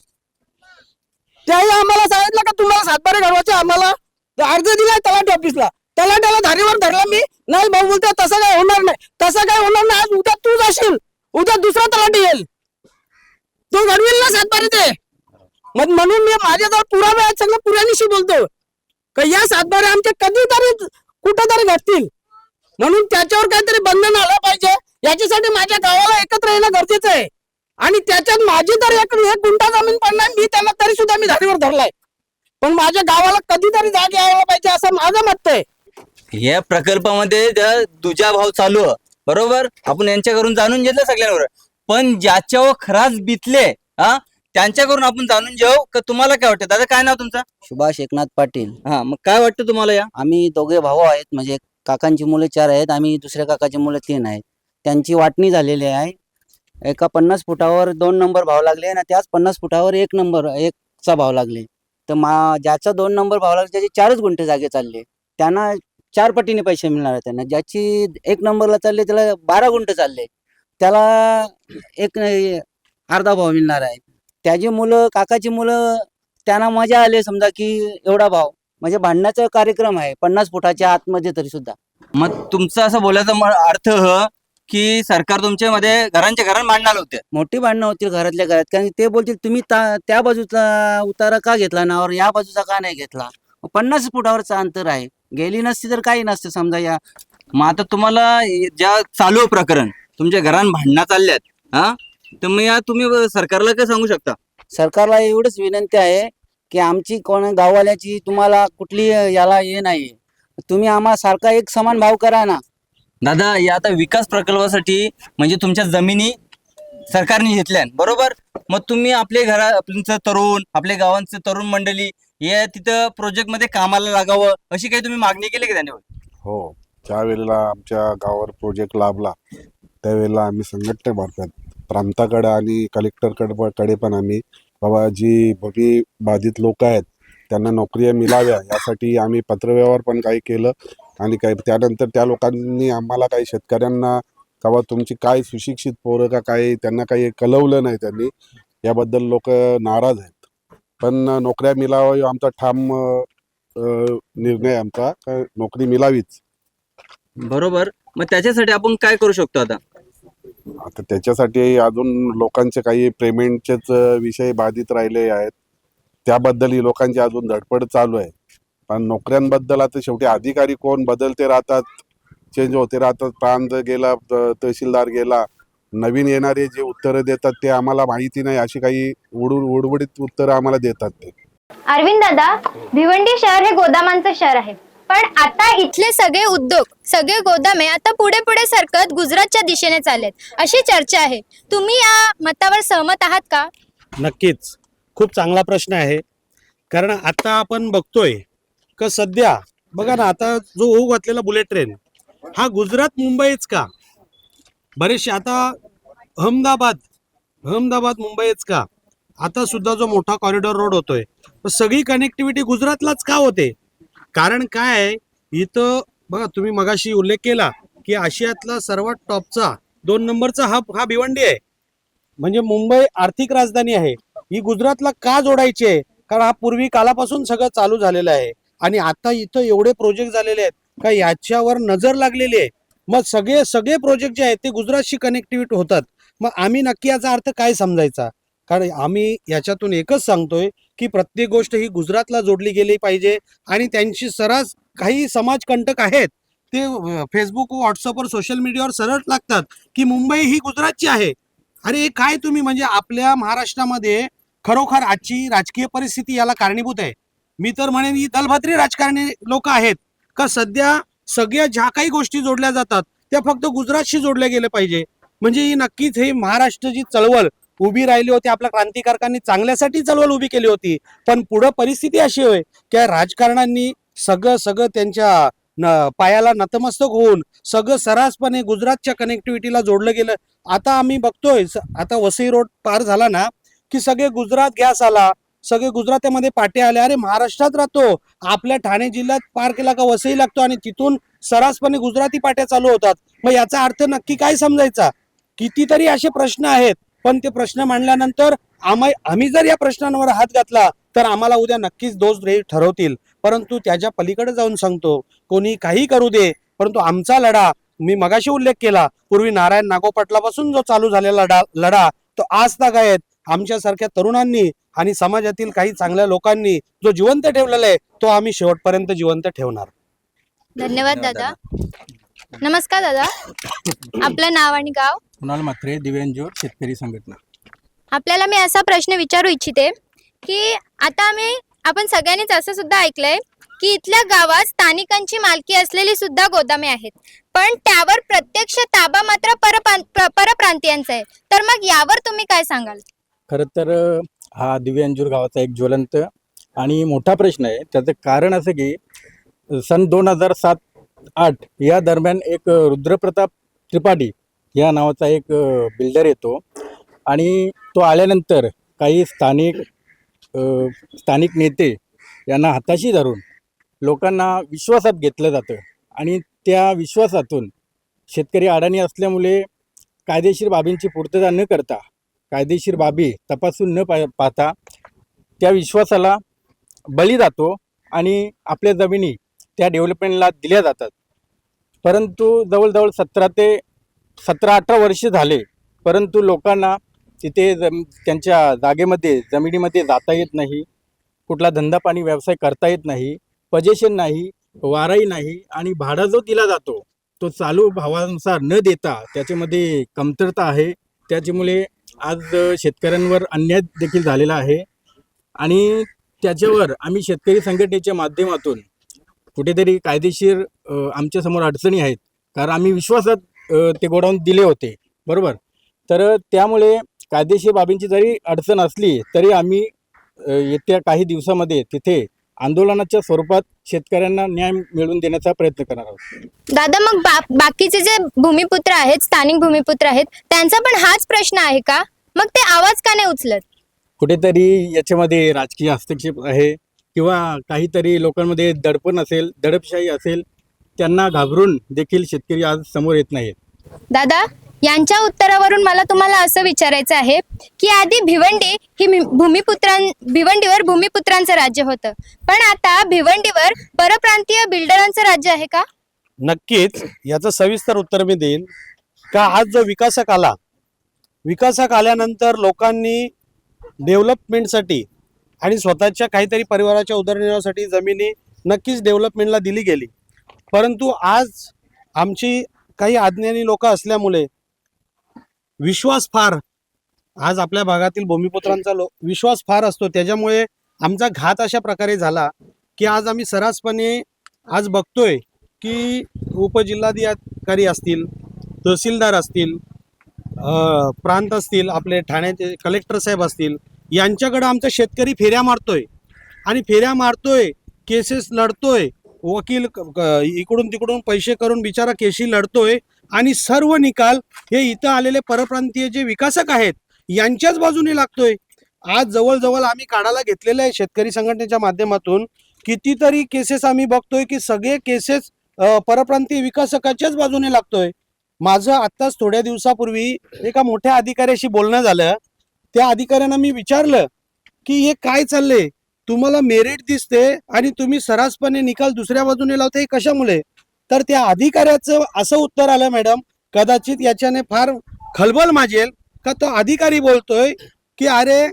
त्याही आम्हाला सांगितलं का तुम्हाला सातबारे घडवायचे, आम्हाला अर्ज दिलाय तलाठी ऑफिसला. तलाट्याला धारीवर धरला मी, नाही भाऊ बोलतो तसं काय होणार नाही, तसं काय होणार नाही. आज उद्या तू जाशील, उद्या दुसरा तलाठी येईल, तो घडविल ना सातबारे ते. मग म्हणून मी माझ्याजवळ पुरावे आहेत, सगळं पुराणीशी बोलतो का या सातबारे आमचे कधीतरी कुठेतरी घडतील. म्हणून त्याच्यावर काहीतरी बंधन आलं पाहिजे. याच्यासाठी माझ्या गावाला एकत्र येणं गरजेचं आहे. आणि त्याच्यात माझी तर एक गुंठा जमीन पडणार, मी त्यांना तरी सुद्धा मी धारीवर धरलाय. पण माझ्या गावाला कधीतरी जाग यायला पाहिजे असं माझं मत आहे.
या प्रकल्पामध्ये दुजा भाव चालू आहे, बरोबर, आपण यांच्याकडून जाणून घेतलं सगळ्यांवर. पण ज्याच्यावर खराच बितले त्यांच्याकडून आपण जाणून घेऊ का. तुम्हाला काय वाटतं दादा, काय नाव तुमचं?
सुभाष एकनाथ पाटील.
हा, मग काय वाटतं तुम्हाला? या
आम्ही दोघे भाऊ आहेत, म्हणजे काकांची मुले 4 आहेत, आम्ही दुसऱ्या काकाची मुले 3 आहेत. त्यांची वाटणी झालेली आहे. एका 50 फुटावर 2 नंबर भाव लागले आणि त्याच 50 फुटावर 1 नंबर 1चा भाव लागले. तर ज्याचा 2 नंबर भाव लागले त्याचे 4च गुंठे जागे चालले, त्यांना 4 पटीने पैसे मिळणार आहे. त्यांना ज्याची 1 नंबरला चालले त्याला 12 गुंठे चालले, त्याला एक अर्धा भाव मिळणार आहे. त्याची मुलं, काकाची मुलं, त्यांना मजा आली समजा की एवढा भाव, म्हणजे भांडण्याचा कार्यक्रम आहे 50 फुटाच्या आतमध्ये तरी सुद्धा.
मग तुमचं असं बोलायचा अर्थ की सरकार तुमच्यामध्ये घरांच्या घरात मांडणार होते?
मोठी भांडणं होतील घरातल्या घरात, कारण ते बोलतील तुम्ही त्या बाजूचा उतारा का घेतला ना, और या बाजूचा का नाही घेतला. 50 फुटावरचं अंतर आहे. गेली नसती तर काही नसतं समजा. या
मग आता तुम्हाला ज्या चालू प्रकरण तुमच्या घरात भांडणं चालल्यात, हा, तर मग तुम्ही सरकारला काय सांगू शकता?
सरकारला एवढंच विनंती आहे की आमची कोण गाववाल्याची तुम्हाला कुठली याला हे नाही, तुम्ही आम्हाला सारखा एक समान भाव करा ना.
दादा, या आता विकास प्रकल्पासाठी म्हणजे तुमच्या जमिनी सरकारने घेतल्या, बरोबर? मग तुम्ही आपले आपलं तरुण, आपल्या गावांचं तरुण मंडळी हे तिथं प्रोजेक्ट मध्ये कामाला लागावं अशी काही तुम्ही मागणी केली का त्यांच्यावर?
हो, ज्या वेळेला आमच्या गावावर प्रोजेक्ट लाभला त्यावेळेला आम्ही संघटनेमार्फत प्रांताकडे आणि कलेक्टरकडे पण आम्ही बाबा जी भूमी बाधित लोक आहेत त्यांना नोकऱ्या मिळाव्या यासाठी आम्ही पत्रव्यवहार पण काही केलं. आणि काही त्यानंतर त्या लोकांनी आम्हाला काही शेतकऱ्यांना बाबा तुमची काय सुशिक्षित पोरं का काही त्यांना काही कळवलं नाही त्यांनी, याबद्दल लोक नाराज आहेत. पण नोकऱ्या मिळाव्या आमचा ठाम निर्णय आमचा नोकरी मिळावीच.
बरोबर. मग त्याच्यासाठी आपण काय करू शकतो आता?
आता त्याच्यासाठी अजून लोकांचे काही पेमेंटचेच विषय बाधित राहिले आहेत, त्याबद्दलही लोकांची अजून धडपड चालू आहे. पण नोकऱ्यांबद्दल आता शेवटी अधिकारी कोण बदलते राहतात, चेंज होते राहतात. प्रांत गेला, तहसीलदार गेला, नवीन येणारे जे उत्तरं देतात ते आम्हाला माहिती नाही, अशी काही उडवडीत उत्तरं आम्हाला देतात ते.
अरविंद दादा, भिवंडी शहर हे गोदामांचं शहर आहे, पण आता
इथले सगळे उद्योग, सगळे गोदामे आता पुढे पुढे सरकत गुजरातच्या दिशेने चाललेत अशी चर्चा आहे. तुम्ही या मतावर सहमत आहात का?
नक्कीच, खूप चांगला प्रश्न आहे. कारण आता आपण बघतोय का सध्या बघा ना, आता जो होऊ घातलेला बुलेट ट्रेन हा गुजरात मुंबईच का, बरेचसे आता अहमदाबाद मुंबईच का, आता सुद्धा जो मोठा कॉरिडॉर रोड होतोय तर सगळी कनेक्टिव्हिटी गुजरातलाच का होते? कारण काय आहे, इथं बघा तुम्ही मगाशी उल्लेख केला की आशियातला सर्वात टॉपचा 2 नंबरचा हब हा भिवंडी आहे. म्हणजे मुंबई आर्थिक राजधानी आहे, ही गुजरातला का जोडायची आहे? कारण हा पूर्वी कालापासून सगळं चालू झालेलं आहे आणि आता इथं एवढे प्रोजेक्ट झालेले आहेत का याच्यावर नजर लागलेली आहे. मग सगळे प्रोजेक्ट जे आहेत ते गुजरातशी कनेक्टिव्हिटी होतात. मग आम्ही नक्की याचा अर्थ काय समजायचा? कारण आम्ही याच्यातून एकच सांगतोय की प्रत्येक गोष्ट ही गुजरातला जोडली गेली पाहिजे. आणि त्यांची सरास काही समाजकंटक आहेत ते फेसबुक, व्हॉट्सअपवर, सोशल मीडियावर सरळ लागतात की मुंबई ही गुजरातची आहे. अरे काय तुम्ही, म्हणजे आपल्या महाराष्ट्रामध्ये खरोखर आजची राजकीय परिस्थिती याला कारणीभूत आहे. मी तर म्हणेन ही दलभद्री राजकारणी लोक आहेत का सध्या सगळ्या ज्या काही गोष्टी जोडल्या जातात त्या फक्त गुजरातशी जोडल्या गेल्या पाहिजे. म्हणजे ही नक्कीच ही महाराष्ट्राची चळवळ उभी राहिली होती, आपल्या क्रांतिकारकांनी चांगल्यासाठी चळवळ उभी केली होती. पण पुढं परिस्थिती अशी होय की राजकारण्यांनी सगळं त्यांच्या पायाला नतमस्तक होऊन सगळं सरासपणे गुजरातच्या कनेक्टिव्हिटीला जोडलं गेलं. आता आम्ही बघतोय, आता वसई रोड पार झाला ना की सगळे गुजरात गॅस आला, सगळे गुजरातीमध्ये पाटे आले. अरे महाराष्ट्रात राहतो, आपल्या ठाणे जिल्ह्यात पार केला का वसई लागतो आणि तिथून सरासपणे गुजराती पाट्या चालू होतात. मग याचा अर्थ नक्की काय समजायचा? कितीतरी असे प्रश्न आहेत, पण ते प्रश्न मांडल्यानंतर आम्ही जर या प्रश्नांवर हात घातला तर आम्हाला उद्या नक्कीच दोष ठरवतील. परंतु त्याच्या पलीकडे जाऊन सांगतो, कोणी काही करू दे, परंतु आमचा लढा, मी मगाशी उल्लेख केला, पूर्वी नारायण नागो पाटलापासून जो चालू झालेला लढा तो आज तागायत आमच्यासारख्या तरुणांनी आणि समाजातील काही चांगल्या लोकांनी जो जिवंत ठेवलेला आहे तो आम्ही शेवटपर्यंत जिवंत ठेवणार.
धन्यवाद दादा. नमस्कार दादा, आपलं नाव आणि गाव?
कुणाल म्हात्रे, दिव्यांजोर शेतकरी संघटना.
आपल्याला मी असा प्रश्न विचारू इच्छिते की आता आपण सगळ्यांनीच असं सुद्धा ऐकलंय की इथल्या गावात स्थानिकांची मालकी असलेली सुद्धा गोदामे आहेत, पण त्यावर प्रत्यक्ष ताबा मात्र परप्रांतीयांचा आहे. तर मग यावर तुम्ही काय सांगाल?
खरं तर हा दिव्यांजूर गावाचा एक ज्वलंत आणि मोठा प्रश्न आहे. त्याचं कारण असं की सन 2007-8 या दरम्यान एक रुद्रप्रताप त्रिपाठी या नावाचा एक बिल्डर येतो आणि तो आल्यानंतर काही स्थानिक नेते यांना हाताशी धरून लोकांना विश्वासात घेतलं जातं आणि त्या विश्वासातून शेतकरी अडाणी असल्यामुळे कायदेशीर बाबींची पूर्तता न करता, कायदेशीर बाबी तपासून न पाहता त्या विश्वासाला बळी जातो आणि आपल्या जमिनी त्या डेव्हलपमेंटला दिल्या जातात. परंतु जवळजवळ 17 ते 17-18 वर्ष झाले, परंतु लोकांना तिथे त्यांच्या जागेमध्ये जमिनीमध्ये जाता येत नाही, कुठला धंदा पाणी व्यवसाय करता येत नाही, पजेशन नाही, वाराही नाही आणि भाडा जो दिला जातो तो चालू भावानुसार न देता त्याच्यामध्ये कमतरता आहे. त्याच्यामुळे आज शेतकऱ्यांवर अन्याय देखील झालेला आहे आणि त्याच्यावर आम्ही शेतकरी संघटनेच्या माध्यमातून कुठेतरी कायदेशीर आमच्यासमोर अडचणी आहेत, कारण आम्ही विश्वासात ते गोडाऊन दिले होते, बरोबर. तर त्यामुळे कायदेशीर बाबींची जरी अडचण असली तरी आम्ही येत्या काही दिवसामध्ये तिथे आंदोलनाच्या स्वरूपात शेतकऱ्यांना न्याय मिळवून देण्याचा प्रयत्न करणार आहोत.
दादा, मग बाकीचे जे भूमिपुत्र आहेत, स्थानिक भूमिपुत्र आहेत, त्यांचा पण हाच प्रश्न आहे का? मग ते आवाज का नाही उचलत?
कुठेतरी याच्यामध्ये राजकीय हस्तक्षेप आहे किंवा काहीतरी लोकांमध्ये दडपण असेल, दडपशाही असेल, त्यांना घाबरून देखील शेतकरी आज समोर येत नाहीत.
दादा, यांच्या उत्तरावरून मला तुम्हाला असं विचारायचं आहे की आधी भिवंडी ही भिवंडीवर भूमिपुत्रांचं राज्य होतं, पण आता भिवंडीवर परप्रांतीय बिल्डरांचं राज्य आहे का?
नक्कीच याचं सविस्तर उत्तर मी देईन. का आज जो विकासक आल्यानंतर लोकांनी डेव्हलपमेंटसाठी आणि स्वतःच्या काहीतरी परिवाराच्या उदरनिर्वाहासाठी जमिनी नक्कीच डेव्हलपमेंटला दिली गेली, परंतु आज आमची काही अज्ञानी लोक असल्यामुळे आज आपल्या भागातील भूमिपुत्रांचा विश्वास फार असतो, त्याच्यामुळे आमचा घात अशा प्रकारे झाला की आज आम्ही सर्रासपणे आज बघतोय की उपजिल्हाधिकारी असतील, तहसीलदार असतील, प्रांत असतील, आपले ठाण्याचे कलेक्टर साहेब असतील, यांच्याकडे आमचा शेतकरी फेऱ्या मारतोय, केसेस लढतोय, वकील इकडून तिकडून पैसे करून बिचारा केशी लढतोय आणि सर्व निकाल हे इथं आलेले परप्रांतीय जे विकासक आहेत यांच्याच बाजूने लागतोय. आज जवळजवळ आम्ही काढायला घेतलेले आहे शेतकरी संघटनेच्या माध्यमातून कितीतरी केसेस आम्ही बघतोय की सगळे केसेस परप्रांतीय विकासकाच्याच बाजूने लागतोय. माझं आत्ताच थोड्या दिवसापूर्वी एका मोठ्या अधिकाऱ्याशी बोलणं झालं. त्या अधिकाऱ्यांना मी विचारलं की हे काय चाललंय, तुम्हाला मेरिट दिसते आणि तुम्ही सर्रासपणे निकाल दुसऱ्या बाजूने लावते, हे कशामुळे? तर त्या अधिकाऱ्याचं असं उत्तर आलं, मॅडम, कदाचित याच्याने फार खलबल माजेल का तो अधिकारी बोलतोय की अरे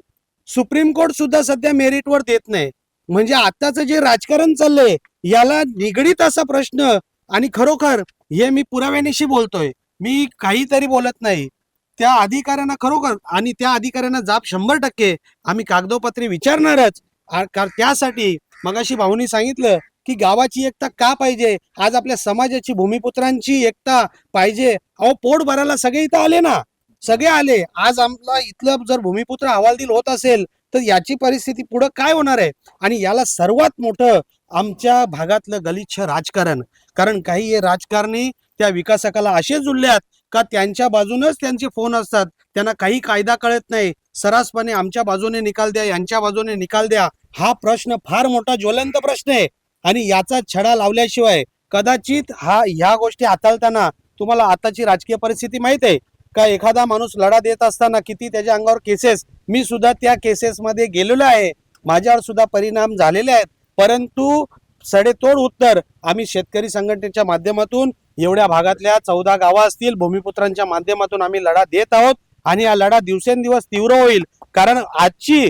सुप्रीम कोर्ट सुद्धा सध्या मेरिटवर देत नाही. म्हणजे आताचं जे राजकारण चाललंय याला निगडीत असा प्रश्न, आणि खरोखर हे मी पुराव्यानिशी बोलतोय, मी काहीतरी बोलत नाही. त्या अधिकाऱ्यांना खरोखर, आणि त्या अधिकाऱ्यांना जाब 100% आम्ही कागदोपत्री विचारणारच. त्यासाठी मगाशी भाऊनी सांगितलं की गावाची एकता का पाहिजे, आज आपल्या समाजाची भूमिपुत्रांची एकता पाहिजे. अहो, पोट भरायला सगळे इथं आले ना, सगळे आले. आज आम्हाला इथलं जर भूमिपुत्र हवालदिल होत असेल तर याची परिस्थिती पुढं काय होणार आहे? आणि याला सर्वात मोठं आमच्या भागातलं गलिच्छ राजकारण. कारण काही हे राजकारणी त्या विकासकाला असे जुळल्यात का त्यांच्या बाजूनच त्यांचे फोन असतात, त्यांना काही कायदा कळत नाही, सर्रासपणे आमच्या बाजूने निकाल द्या, यांच्या बाजूने निकाल द्या. हा प्रश्न फार मोठा ज्वलंत प्रश्न आहे आणि याचा छडा लावल्याशिवाय कदाचित ह्या गोष्टी हाताळताना, तुम्हाला आताची राजकीय परिस्थिती माहित आहे का, एखादा माणूस लढा देत असताना किती त्याच्या अंगावर केसेस, मी सुद्धा त्या केसेसमध्ये गेलेलो आहे, माझ्यावर सुद्धा परिणाम झालेले आहेत. परंतु सडेतोड उत्तर आम्ही शेतकरी संघटनेच्या माध्यमातून एवढ्या भागातल्या 14 गावं असतील, भूमिपुत्रांच्या माध्यमातून आम्ही लढा देत आहोत आणि हा लढा दिवसेंदिवस तीव्र होईल. कारण आजची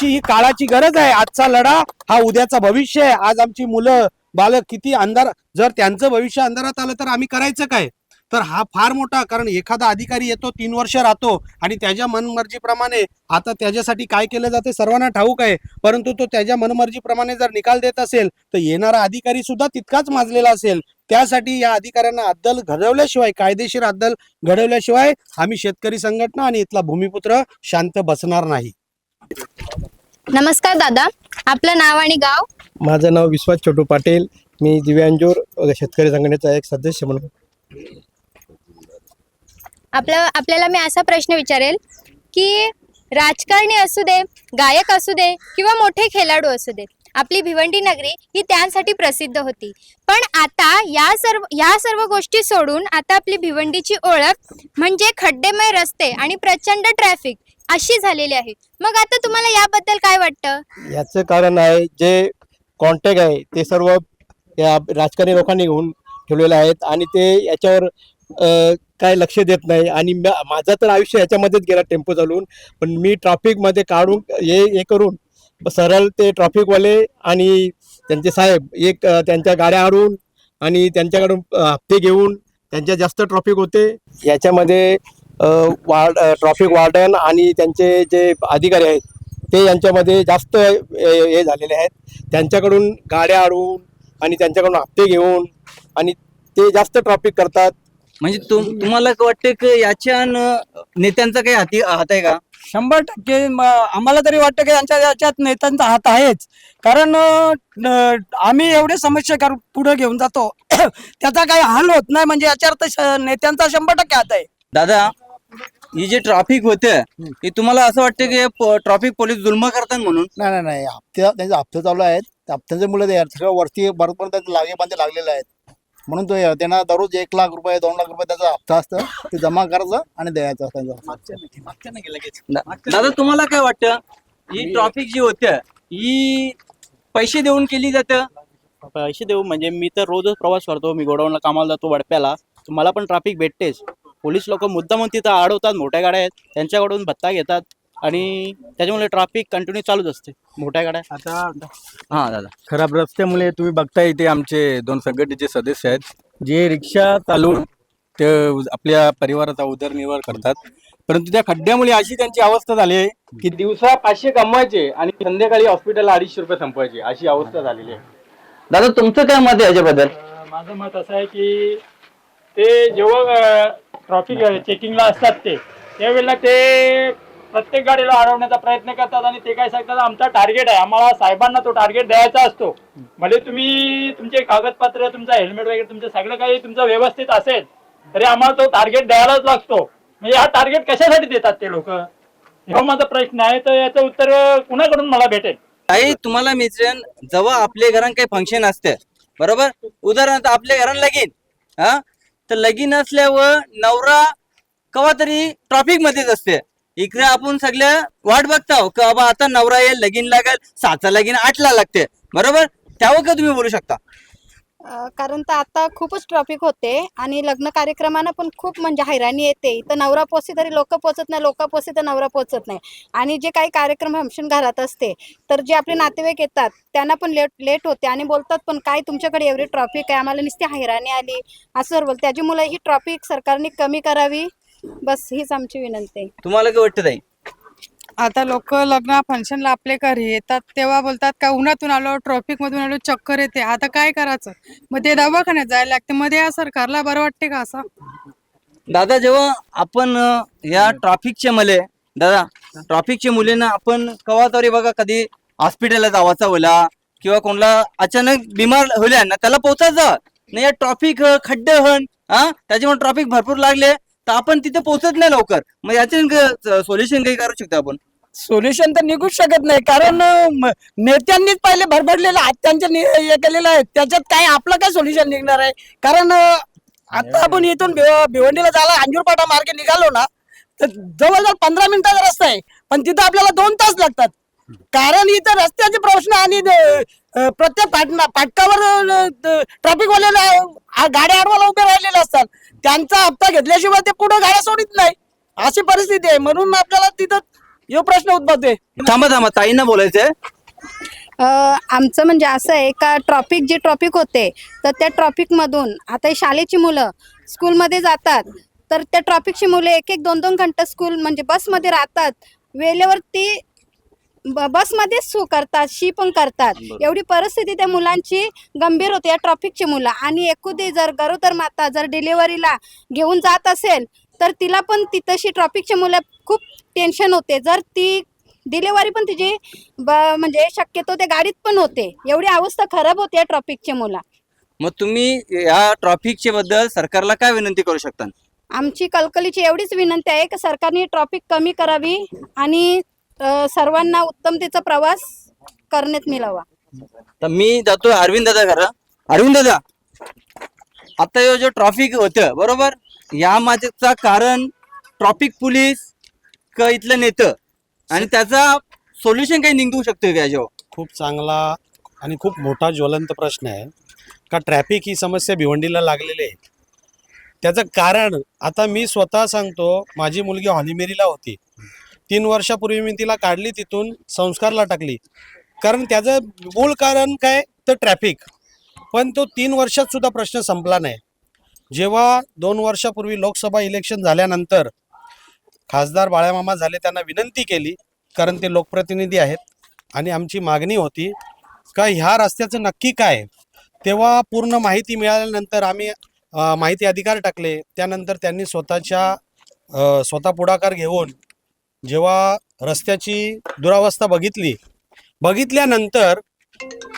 ही काळाची गरज आहे. आजचा लढा हा उद्याचा भविष्य आहे. आज आमची मुलं बालक किती अंधार, जर त्यांचं भविष्य अंधारात आलं तर आम्ही करायचं काय? तर हा फार मोठा, कारण एखादा अधिकारी येतो, 3 वर्ष राहतो आणि त्याच्या मनमर्जीप्रमाणे, आता त्याच्यासाठी काय केलं जाते सर्वांना ठाऊक आहे, परंतु तो त्याच्या मनमर्जीप्रमाणे जर निकाल देत असेल तर येणारा अधिकारी सुद्धा तितकाच माजलेला असेल. त्यासाठी या अधिकाऱ्यांना अद्दल घडवल्याशिवाय, कायदेशीर अद्दल घडवल्याशिवाय आम्ही शेतकरी संघटना आणि इथला भूमिपुत्र शांत बसणार नाही.
नमस्कार दादा, आपलं नाव आणि गाव?
माझं नाव विश्वास छोटू पाटील, मी दिव्यांजूर शेतकरी संघटनेचा एक सदस्य म्हणून.
आपल्याला मी असा प्रश्न विचारेल की राजकारणी असू दे, गायक असू दे किंवा मोठे खेळाडू असू दे, आपली भिवंडी नगरी ही त्यांसाठी प्रसिद्ध होती. पण आता या सर्व गोष्टी सोडून आता आपली भिवंडीची ओळख म्हणजे खड्डेमय रस्ते आणि प्रचंड ट्रॅफिक अशी झालेली आहे. मग आता तुम्हाला याबद्दल काय वाटतं?
याचं कारण आहे जे कॉन्टॅक्ट आहे ते सर्व या राजकारणी लोकांनी घेऊन ठेवलेले आहेत आणि ते याच्यावर काय लक्ष देत नाही आणि माझं तर आयुष्य याच्यामध्येच गेला टेम्पो चालवून. पण मी ट्रॅफिकमध्ये काढून हे करून सरळ ते ट्रॅफिकवाले आणि त्यांचे साहेब त्यांच्या गाड्या आणून आणि त्यांच्याकडून हप्ते घेऊन त्यांच्या जास्त ट्रॅफिक होते. याच्यामध्ये ट्रॅफिक वॉर्डन आणि त्यांचे जे अधिकारी आहेत ते यांच्यामध्ये जास्त हे झालेले आहेत. त्यांच्याकडून गाड्या आणून आणि त्यांच्याकडून हप्ते घेऊन आणि ते जास्त ट्रॅफिक करतात.
म्हणजे तुम्हाला वाटतं की याच्या नेत्यांचा काही हात आहे का?
100% आम्हाला तरी वाटतं की याच्यात नेत्यांचा हात आहेच. कारण आम्ही एवढे समस्या पुढे घेऊन जातो त्याचा काही हल होत नाही, म्हणजे याच्यावर तर नेत्यांचा 100% हात आहे.
दादा, ही जे ट्रॅफिक होते की तुम्हाला असं वाटतं की ट्रॅफिक पोलीस जुल्म करतात म्हणून?
नाही, त्यांचे हप्ते चालू आहेत. त्या मुळे सगळं वरती बरोबर त्यांचे लागेबांधे लागलेले आहेत. म्हणून तो त्यांना दररोज 1 लाख रुपये 2 लाख रुपये त्याचा हप्ता असतं, ते जमा करायचं आणि द्यायचं त्यांचा.
दादा, तुम्हाला काय वाटतं ही ट्रॅफिक जी होते ही पैसे देऊन केली जातं?
पैसे देऊ म्हणजे मी तर रोजच प्रवास करतो, मी गोडाऊनला कामाला जातो वडप्याला, तर मला पण ट्रॅफिक भेटतेच. पोलीस लोक मुद्दामून तिथं अडवतात, मोठ्या गाड्या आहेत त्यांच्याकडून भत्ता घेतात आणि त्याच्यामुळे ट्रॅफिक कंटिन्यू चालूच असते. मोठ्या गाड्या आता
हा दादा,
खराब रस्त्यामुळे तुम्ही बघता इथे आमचे 2 संघटनेचे सदस्य आहेत जे रिक्षा चालवून ते आपल्या परिवाराचा उदरनिर्वाह करतात. परंतु त्या खड्ड्यामुळे अशी त्यांची अवस्था झाली आहे की दिवसा 500 कमवायचे आणि संध्याकाळी हॉस्पिटलला 250 रुपये संपवायचे, अशी अवस्था झालेली आहे.
दादा, तुमचं काय मत आहे याच्याबद्दल?
माझं मत असं आहे की ते जेव्हा ट्रॅफिक चेकिंगला असतात त्यावेळेला ते प्रत्येक गाडीला अडवण्याचा प्रयत्न करतात आणि ते काय सांगतात, आमचा टार्गेट आहे, आम्हाला साहेबांना तो टार्गेट द्यायचा असतो. भले तुम्ही तुमचे कागदपत्र, तुमचा हेल्मेट वगैरे तुमचं सगळं काही तुमचं व्यवस्थित असेल तरी आम्हाला तो टार्गेट द्यायलाच लागतो. म्हणजे हा टार्गेट कशासाठी देतात ते लोक, हा माझा प्रश्न आहे. तर याचं उत्तर कुणाकडून मला भेटेल?
काही तुम्हाला मित्रण, जेव्हा आपल्या घरात काही फंक्शन असते बरोबर, उदाहरणार्थ आपल्या घरात लगीन, तर लगीन असल्यावर नवरा कवा तरी ट्रॅफिक मध्येच असते. इकडे आपण सगळ्या वाट बघताव की बाबा आता नवरा येईल, लगीन लागेल, 7चा लगीन 8ला लागते बरोबर, त्यावर का तुम्ही बोलू शकता?
कारण तर आता खूपच ट्रॅफिक होते आणि लग्न कार्यक्रमांना पण खूप म्हणजे हैराणी येते. इथं नवरा पोचते तरी लोक पोचत नाही, लोक पोचते तर नवरा पोचत नाही. आणि जे काही कार्यक्रम फंक्शन घरात असते तर जे आपले नातेवाईक येतात त्यांना पण लेट होते आणि बोलतात पण काय तुमच्याकडे एवढी ट्रॅफिक आहे, आम्हाला नुसती हैराणी आली असं बोलतात. त्याच्यामुळे ही ट्रॅफिक सरकारने कमी करावी, बस हीच आमची विनंती आहे.
तुम्हाला काय वाटतं ताई?
आता लोक लग्न फंक्शनला आपले घरी येतात तेव्हा बोलतात का उन्हातून आलो, ट्रॉफिक मधून आलो, चक्कर येते, आता काय करायचं, मग ते दवाखान्यात जायला लागते. मध्ये या सरकारला बरं वाटते का असं?
दादा, जेव्हा आपण या ट्रॅफिकच्या मुलींना आपण कवा तरी बघा कधी हॉस्पिटलला जावाचा होला किंवा कोणाला अचानक बिमार होल्या ना त्याला पोहोचायचं नाही, या ट्रॅफिक खड्डे हन त्याच्यामुळे ट्रॅफिक भरपूर लागले तर आपण तिथे पोहोचत नाही लवकर. मग याचे सोल्युशन काही करू शकतो आपण?
सोल्युशन तर निघूच शकत नाही, कारण नेत्यांनीच पहिले भरभरलेले हात त्यांचे हे केलेले आहेत. त्याच्यात काय आपलं काय सोल्युशन निघणार आहे? कारण आता आपण इथून भिवंडीला जायला अंजूरपाटा मार्गे निघालो ना तर जवळजवळ 15 मिनिटाचा रस्ता आहे, पण तिथं आपल्याला 2 तास लागतात. कारण इथं रस्त्याचे प्रश्न आणि प्रत्येक फाटकावर ट्रॅफिकवाले गाड्या अडवायला उभे राहिलेले असतात. त्यांचा हप्ता घेतल्याशिवाय ते पुढे गाड्या सोडित नाही, अशी परिस्थिती आहे. म्हणून आपल्याला तिथं यो प्रश्न उद्भवते.
थांबा, ताईंना बोलायचंय.
आमचं म्हणजे असं आहे का ट्रॉफिक होते तर त्या ट्रॉफिकमधून आता शाळेची मुलं स्कूलमध्ये जातात तर त्या ट्रॉफिकची मुले 1-1, 2-2 घंटे स्कूल म्हणजे बसमध्ये राहतात, वेळेवरती बसमध्येच सू करतात, शी पण करतात. एवढी परिस्थिती त्या मुलांची गंभीर होते या ट्रॉफिकची मुलं. आणि एकुदी जर गरोदर माता जर डिलिव्हरीला घेऊन जात असेल तर तिला पण तशी ट्रॉफिकची मुलं खूप टेन्शन होते. जर ती डिलिव्हरी पण तिची म्हणजे शक्यतो त्या गाडीत पण होते, एवढी अवस्था खराब होते या ट्रॉफिकची मुलं.
मग तुम्ही या ट्रॅफिकच्या बद्दल सरकारला काय विनंती करू शकता?
आमची कलकलीची एवढीच विनंती आहे की सरकारने ट्रॅफिक कमी करावी आणि सर्वांना उत्तमतेचा प्रवास करण्यात मिळावा.
तर मी जातो अरविंद दादा घरा. अरविंद दादा, आता हे जो ट्रॅफिक होतं बरोबर, या मागचा कारण ट्रॅफिक पोलीस का इथलं नेतं आणि त्याचा सोल्युशन काही निघू शकतो का याच्यावर?
खूप चांगला आणि खूप मोठा ज्वलंत प्रश्न आहे का ट्रॅफिक ही समस्या भिवंडीला लागलेली आहे. त्याचं कारण आता मी स्वतः सांगतो, माझी मुलगी हॉलीमेरीला होती, 3 वर्षापूर्वी मी तिला काढली, तिथून संस्कारला टाकली. कारण त्याचं मूळ कारण काय तर ट्रॅफिक. पण तो 3 वर्षात सुद्धा प्रश्न संपला नाही. जेव्हा 2 वर्षापूर्वी लोकसभा इलेक्शन झाल्यानंतर खासदार बाळामामा झाले, त्यांना विनंती केली, कारण ते लोकप्रतिनिधी आहेत, आणि आमची मागणी होती का ह्या रस्त्याचं नक्की काय. तेव्हा पूर्ण माहिती मिळाल्यानंतर आम्ही माहिती अधिकार टाकले. त्यानंतर त्यांनी स्वतः पुढाकार घेऊन जेव्हा रस्त्याची दुरावस्था बघितल्यानंतर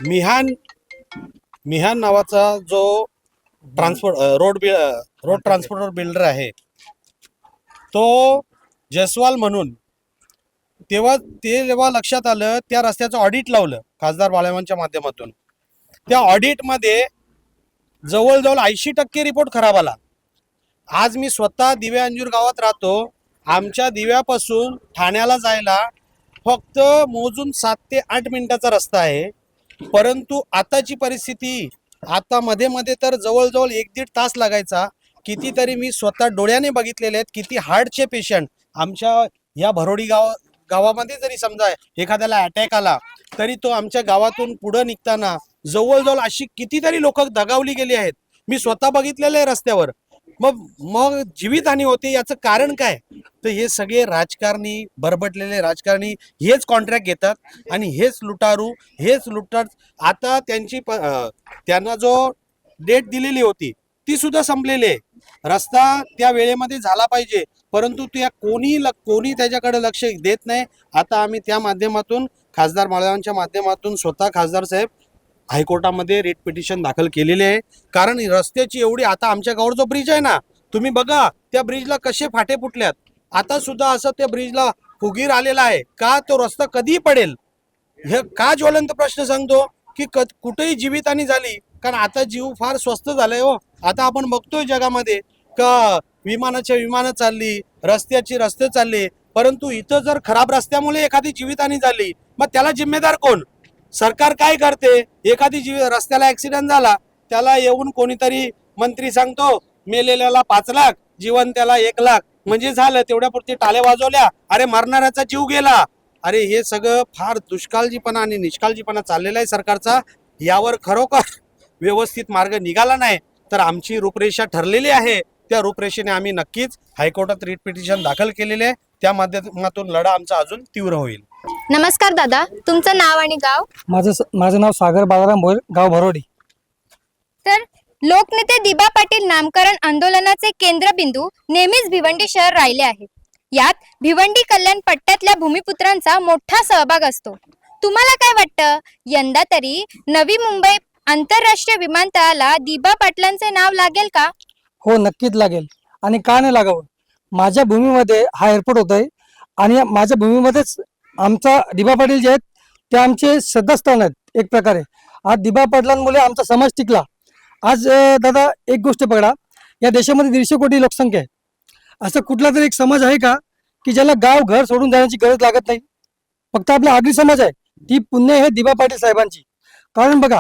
मिहान नावाचा जो रोड ट्रान्सपोर्टर बिल्डर आहे, तो जयस्वाल म्हणून, तेव्हा लक्षात आलं, त्या रस्त्याचं ऑडिट लावलं खासदार बाळामामांच्या माध्यमातून. त्या ऑडिटमध्ये जवळजवळ 80% रिपोर्ट खराब आला. आज मी स्वतः दिवे अंजूर गावात राहतो. आमच्या दिव्यापासून ठाण्याला जायला फक्त मोजून 7 ते 8 मिनिटाचा रस्ता आहे. परंतु आताची परिस्थिती, आता मध्ये तर जवळजवळ 1-1.5 तास लागायचा. कितीतरी मी स्वतः डोळ्याने बघितलेले आहेत. किती हार्टचे पेशंट आमच्या या भरोडी गावामध्ये जरी समजा एखाद्याला अटॅक आला, तरी तो आमच्या गावातून पुढं निघताना जवळजवळ अशी कितीतरी लोक दगावली गेली आहेत. मी स्वतः बघितलेलं आहे रस्त्यावर. मग जीवितहानी होते. याचं कारण काय? तर हे सगळे राजकारणी, बरबटलेले राजकारणी हेच कॉन्ट्रॅक्ट घेतात आणि हेच लुटार. आता त्यांना जो डेट दिलेली होती ती सुद्धा संपलेली आहे. रस्ता त्या वेळेमध्ये झाला पाहिजे, परंतु कोणी त्याच्याकडे लक्ष देत नाही. आता आम्ही त्या माध्यमातून, खासदार बाळामामांच्या माध्यमातून स्वतः खासदार साहेब हायकोर्टामध्ये रिट पिटिशन दाखल केलेले आहे. कारण रस्त्याची एवढी, आता आमच्या गावावर जो ब्रिज आहे ना, तुम्ही बघा त्या ब्रिजला कसे फाटे फुटल्यात. आता सुद्धा असं त्या ब्रिजला फुगीर आलेला आहे. का तो रस्ता कधी पडेल, हे का ज्वलंत प्रश्न सांगतो की कुठेही जीवितहानी झाली. कारण आता जीव फार स्वस्त झालाय हो. आता आपण बघतोय जगामध्ये का विमानं चालली, रस्ते चालले, परंतु इथं जर खराब रस्त्यामुळे एखादी जीवितहानी झाली, मग त्याला जिम्मेदार कोण? सरकार काय करते? एखादी रस्त्याला ऍक्सिडेंट झाला, त्याला येऊन कोणीतरी मंत्री सांगतो मेलेल्याला 5 लाख, जिवंत्याला 1 लाख, म्हणजे झालं, तेवढ्यापुरती टाळे वाजवल्या, अरे मरणाऱ्याचा जीव गेला. अरे हे सगळं फार दुष्काळजीपणा आणि निष्काळजीपणा चाललेला आहे सरकारचा. यावर खरोखर व्यवस्थित मार्ग निघाला नाही तर आमची रूपरेषा ठरलेली आहे. त्या रूपरेषेने आम्ही नक्कीच हायकोर्टात रिट पिटिशन दाखल केलेले आहे. त्या माध्यमातून लढा आमचा अजून तीव्र होईल.
नमस्कार दादा, तुमचं नाव आणि गाव?
माझं नाव सागर बालाराम भोयर, गाव भरोडी.
तर लोकनेते दिबा पाटील नामकरण आंदोलनाचे केंद्रबिंदू नेहमीच भिवंडी शहर राहिले आहे. यात भिवंडी कल्याण पट्ट्यातल्या भूमिपुत्रांचा मोठा सहभाग असतो. तुम्हाला काय वाटतं, यंदा तरी नवी मुंबई आंतरराष्ट्रीय विमानतळाला दिबा पाटलांचे नाव लागेल का?
हो, नक्कीच लागेल. आणि का नाही लागावं? माझ्या भूमीमध्ये हा एअरपोर्ट होत आहे आणि माझ्या भूमीमध्येच आमचा दिबा पाटील जे आहेत ते आमचे श्रद्धास्थान आहेत एक प्रकारे. आज दिबा पाटलांमुळे आमचा समाज टिकला. आज दादा एक गोष्ट पकडा, या देशामध्ये 150 कोटी लोकसंख्या आहे. असं कुठला तरी एक समाज आहे का की ज्याला गाव घर सोडून जाण्याची गरज लागत नाही? फक्त आपला आगरी समाज आहे. ती पुण्य आहे दिबा पाटील साहेबांची. कारण बघा,